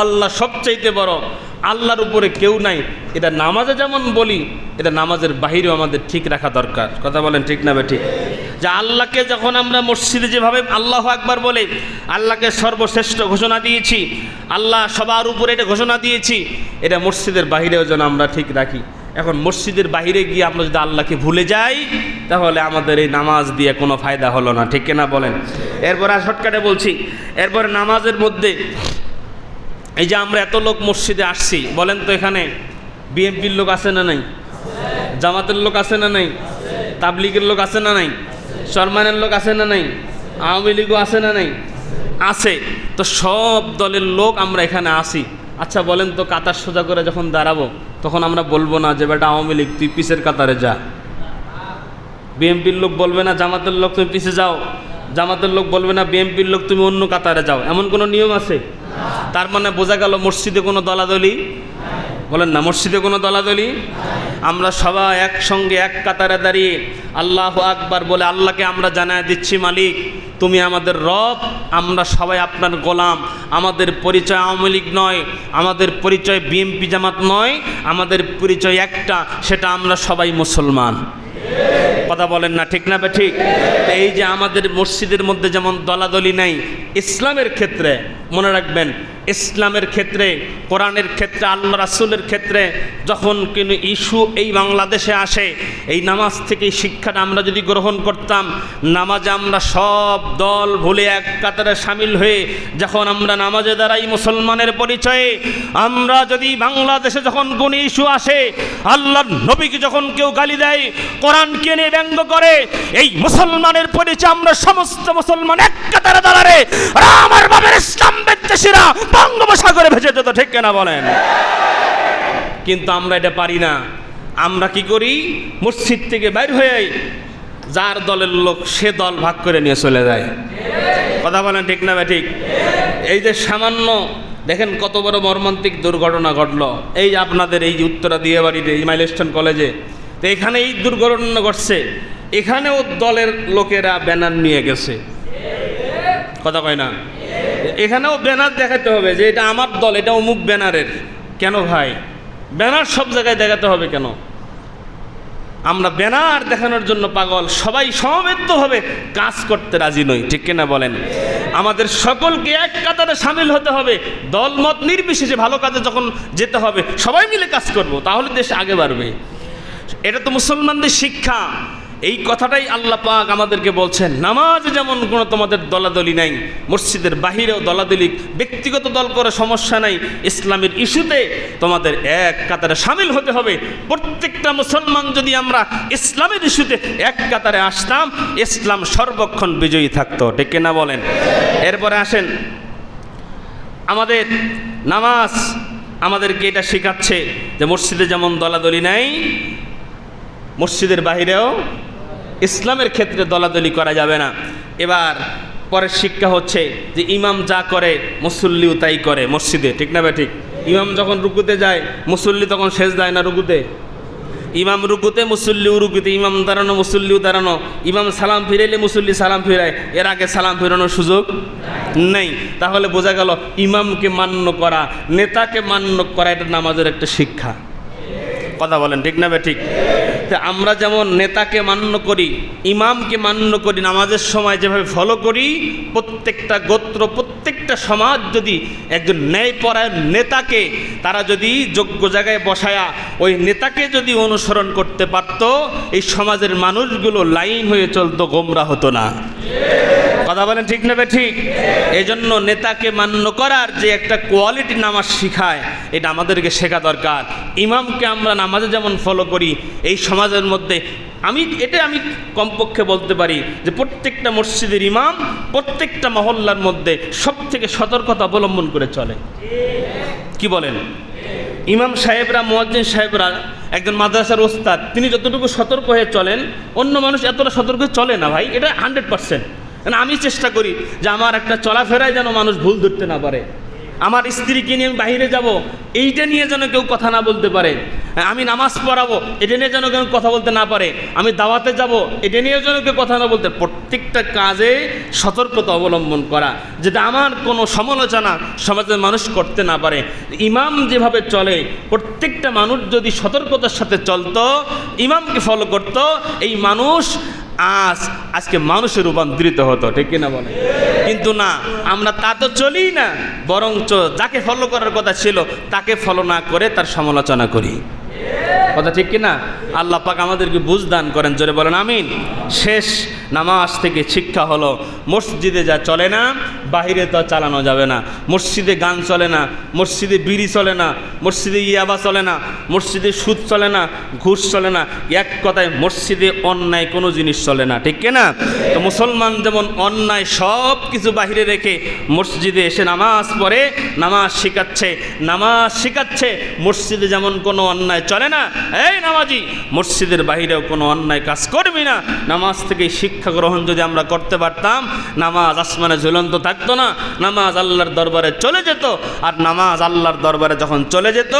আল্লাহ সবচাইতে বড়, আল্লাহর উপরে কেউ নাই। এটা নামাজে যেমন বলি, এটা নামাজের বাহিরেও আমাদের ঠিক রাখা দরকার। কথা বলেন ঠিক না ঠিক? যে আল্লাহকে যখন আমরা মসজিদে যেভাবে আল্লাহু আকবার বলে আল্লাহকে সর্বশ্রেষ্ঠ ঘোষণা দিয়েছি, আল্লাহ সবার উপরে এটা ঘোষণা দিয়েছি, এটা মসজিদের বাহিরেও যেন আমরা ঠিক রাখি। এখন মসজিদের বাহিরে গিয়ে আমরা যদি আল্লাহকে ভুলে যাই, তাহলে আমাদের এই নামাজ দিয়ে কোনো ফায়দা হলো না, ঠিক কিনা বলেন? এরপরে শর্টকাটে বলছি, এরপরে নামাজের মধ্যে এই যে আমরা এত লোক মসজিদে আসছি, বলেন তো এখানে বিএনপির লোক আছে না নাই? জামাতের লোক আছে না নাই? তাবলিগের লোক আছে না নাই? শর্মানের লোক আছে না নাই? আওয়ামী লীগও আছে না নাই? আছে। তো সব দলের লোক আমরা এখানে আসি। আচ্ছা বলেন তো, কাতার সোজা করে যখন দাঁড়াবো তখন আমরা বলবো না যে বেটা আওয়ামী লীগ তুই পিছের কাতারে যা? বিএনপির লোক বলবে না জামাতের লোক তুমি পিছে যাও? জামাতের লোক বলবে না বিএনপির লোক তুমি অন্য কাতারে যাও? এমন কোনো নিয়ম আছে? তার মানে বোঝা গেল মসজিদে কোনো দলাদলি, বলেন না, মসজিদে কোনো দলাদলি। আমরা সবাই একসঙ্গে এক কাতারে দাঁড়িয়ে আল্লাহু আকবার বলে আল্লাহকে আমরা জানায় দিচ্ছি, মালিক তুমি আমাদের রব, আমরা সবাই আপনার গোলাম। আমাদের পরিচয় আওয়ামী লীগ নয়, আমাদের পরিচয় বিএনপি জামাত নয়, আমাদের পরিচয় একটা, সেটা আমরা সবাই মুসলমান। কথা বলেন না ঠিক না ঠিক? এই যে আমাদের মসজিদের মধ্যে যেমন দলাদলি নাই, ইসলামের ক্ষেত্রে মনে রাখবেন, ইসলামের ক্ষেত্রে, কোরআনের ক্ষেত্রে, আল্লাহ রাসূলের ক্ষেত্রে যখন কোনো ইস্যু এই বাংলাদেশে আসে, এই নামাজ থেকে শিক্ষাটা আমরা যদি গ্রহণ করতাম, নামাজে আমরা সব দল ভুলে এক কাতারে সামিল হয়ে যখন আমরা নামাজে দাঁড়াই মুসলমানের পরিচয়ে, আমরা যদি বাংলাদেশে যখন কোনো ইস্যু আসে, আল্লাহর নবীকে যখন কেউ গালি দেয়, কোরআনকে নিয়ে ব্যঙ্গ করে, এই মুসলমানের পরিচয় আমরা সমস্ত মুসলমান এক কাতারে দাঁড়ারে আমার বাবার ইসলাম বিদ্বেষীরা বঙ্গোপসাগরে ভেসে যেত, ঠিক কিনা বলেন? কিন্তু আমরা এটা পারি না। আমরা কি করি? মসজিদ থেকে বাইর হয়ে যার দলের লোক সে দল ভাগ করে নিয়ে চলে যায়। কথা বলেন ঠিক না ঠিক? এই যে সামান্য দেখেন কত বড় মর্মান্তিক দুর্ঘটনা ঘটলো, এই যে আপনাদের এই যে উত্তরা দিয়ে বাড়িতে এই মাইলস্টোন কলেজে, তো এখানে এই দুর্ঘটনা ঘটছে, এখানেও দলের লোকেরা ব্যানার নিয়ে গেছে। কথা কয় না? এখানেও ব্যানার দেখাতে হবে যে এটা আমার দল, এটা অমুক ব্যানারের। কেন ভাই ব্যানার সব জায়গায় দেখাতে হবে কেন? আমরা ব্যানার দেখানোর জন্য পাগল, সবাই সমবেতভাবে কাজ করতে রাজি নই, ঠিক কিনা বলেন? আমাদের সকলকে এক কাতারে সামিল হতে হবে, দলমত নির্বিশেষে ভালো কাজে যখন যেতে হবে সবাই মিলে কাজ করব, তাহলে দেশ আগে বাড়বে। এটা তো মুসলমানদের শিক্ষা। এই কথাটাই আল্লাহ পাক আমাদেরকে বলছেন, নামাজে যেমন কোনো তোমাদের দলাদলি নাই, মসজিদের বাহিরেও দলাদলি, ব্যক্তিগত দল করে সমস্যা নাই, ইসলামের ইস্যুতে তোমাদের এক কাতারে সামিল হতে হবে। প্রত্যেকটা মুসলমান যদি আমরা ইসলামের ইস্যুতে এক কাতারে আসতাম, ইসলাম সর্বক্ষণ বিজয়ী থাকতো, ঠিক কিনা বলেন? এরপরে আসেন, আমাদের নামাজ আমাদেরকে এটা শেখাচ্ছে যে মসজিদে যেমন দলাদলি নাই, মসজিদের বাহিরেও ইসলামের ক্ষেত্রে দলাদলি করা যাবে না। এবার পরের শিক্ষা হচ্ছে যে ইমাম যা করে মুসল্লিও তাই করে মসজিদে, ঠিক না ভাই ঠিক? ইমাম যখন রুকুতে যায় মুসল্লি তখন সেজদায় না রুকুতে? ইমাম রুকুতে মুসল্লি রুকুতে, ইমাম দাঁড়ানো মুসল্লিও দাঁড়ানো, ইমাম সালাম ফিরাইলে মুসল্লি সালাম ফিরায়, এর আগে সালাম ফেরানোর সুযোগ নেই। তাহলে বোঝা গেল ইমামকে মান্য করা, নেতাকে মান্য করা এটা নামাজের একটা শিক্ষা। কথা বলেন ঠিক না বে ঠিক? তা আমরা যেমন নেতাকে মান্য করি, ইমামকে মান্য করি, নামাজের সময় যেভাবে ফলো করি, প্রত্যেকটা গোত্র প্রত্যেকটা সমাজ যদি একজন ন্যায়পরায়ণ নেতাকে তারা যদি যোগ্য জায়গায় বসায়া ওই নেতাকে যদি অনুসরণ করতে পারত, এই সমাজের মানুষগুলো লাইন হয়ে চলতো, গোমরা হতো না। কথা বলেন ঠিক না বে ঠিক? এই জন্য নেতাকে মান্য করার যে একটা কোয়ালিটি নামাজ শিখায়, এটা আমাদেরকে শেখা দরকার। ইমামকে আমরা নামাজে যেমন ফলো করি, এই সমাজের মধ্যে আমি কমপক্ষে বলতে পারি যে প্রত্যেকটা মসজিদের ইমাম প্রত্যেকটা মহল্লার মধ্যে সব থেকে সতর্কতা অবলম্বন করে চলে। কি বলেন? ইমাম সাহেবরা, মুয়াজ্জিন সাহেবরা, একজন মাদ্রাসার ওস্তাদ, তিনি যতটুকু সতর্ক হয়ে চলেন, অন্য মানুষ এতটা সতর্ক হয়ে চলে না ভাই, এটা 100%। আমি চেষ্টা করি যে আমার একটা চলাফেরায় যেন মানুষ ভুল ধরতে না পারে, আমার স্ত্রীকে নিয়ে আমি বাইরে যাব, এইটা নিয়ে যেন কেউ কথা না বলতে পারে, আমি নামাজ পড়াবো এটা নিয়ে যেন কেউ কথা বলতে না পারে, আমি দাওয়াতে যাব এটা নিয়ে যেন কেউ কথা না বলতে, প্রত্যেকটা কাজে সতর্কতা অবলম্বন করা, যেটা আমার কোনো সমালোচনা সমাজের মানুষ করতে না পারে। ইমাম যেভাবে চলে, প্রত্যেকটা মানুষ যদি সতর্কতার সাথে চলতো, ইমামকে ফলো করতো, এই মানুষ আজকে মানুষে রূপান্তরিত হতো। ঠিক কিনা বলে? কিন্তু না, আমরা তা তো চলি না, বরঞ্চ যাকে ফলো করার কথা ছিল তাকে ফলো না করে তার সমালোচনা করি। কথা ঠিক কিনা? আল্লাহ পাক আমাদেরকে বুঝ দান করেন, জোরে বলেন আমিন। শেষ নামাজ থেকে শিক্ষা হলো, মসজিদে যা চলে না বাহিরে তো চালানো যাবে না। মসজিদে গান চলে না, মসজিদে বিড়ি চলে না, মসজিদে ইয়াবা চলে না, মসজিদে সুদ চলে না, ঘুষ চলে না, এক কথায় মসজিদে অন্যায় কোনো জিনিস চলে না। ঠিক কিনা? তো মুসলমান যেমন অন্যায় সব কিছু বাহিরে রেখে মসজিদে এসে নামাজ পড়ে, নামাজ শিখাচ্ছে, মসজিদে যেমন কোনো অন্যায় চলে না, এই নামাজি মসজিদের বাহিরেও কোনো অন্যায় কাজ করবি না। নামাজ থেকে শিক্ষা গ্রহণ যদি আমরা করতে পারতাম, নামাজ আসমানে ঝুলন্ত থাকতো না, নামাজ আল্লাহর দরবারে চলে যেত। আর নামাজ আল্লাহর দরবারে যখন চলে যেত,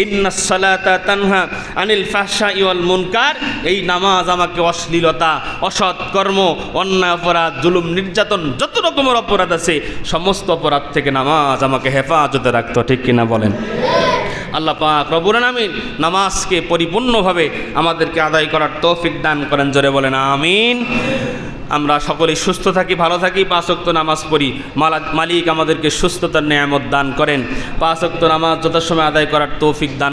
ইন্নাস সালাতা তানহা আনিল ফাহশাই ওয়াল মুনকার, এই নামাজ আমাকে অশ্লীলতা, অসৎ কর্ম, অন্যায় অপরাধ, জুলুম, নির্যাতন, যত রকমের অপরাধ আছে সমস্ত অপরাধ থেকে নামাজ আমাকে হেফাজতে রাখতো। ঠিক কিনা বলেন? আল্লাহ পাক রব্বুল আলামিন নামাজকে পরিপূর্ণভাবে আমাদেরকে আদায় করার তৌফিক দান করেন, জোরে বলেন আমিন। আমরা সকলেই সুস্থ থাকি, ভালো থাকি, 5 ওয়াক্ত নামাজ পড়ি, মালিক আমাদেরকে সুস্থতার নেয়ামত দান করেন, 5 ওয়াক্ত নামাজ যথাসময়ে আদায় করার তৌফিক দান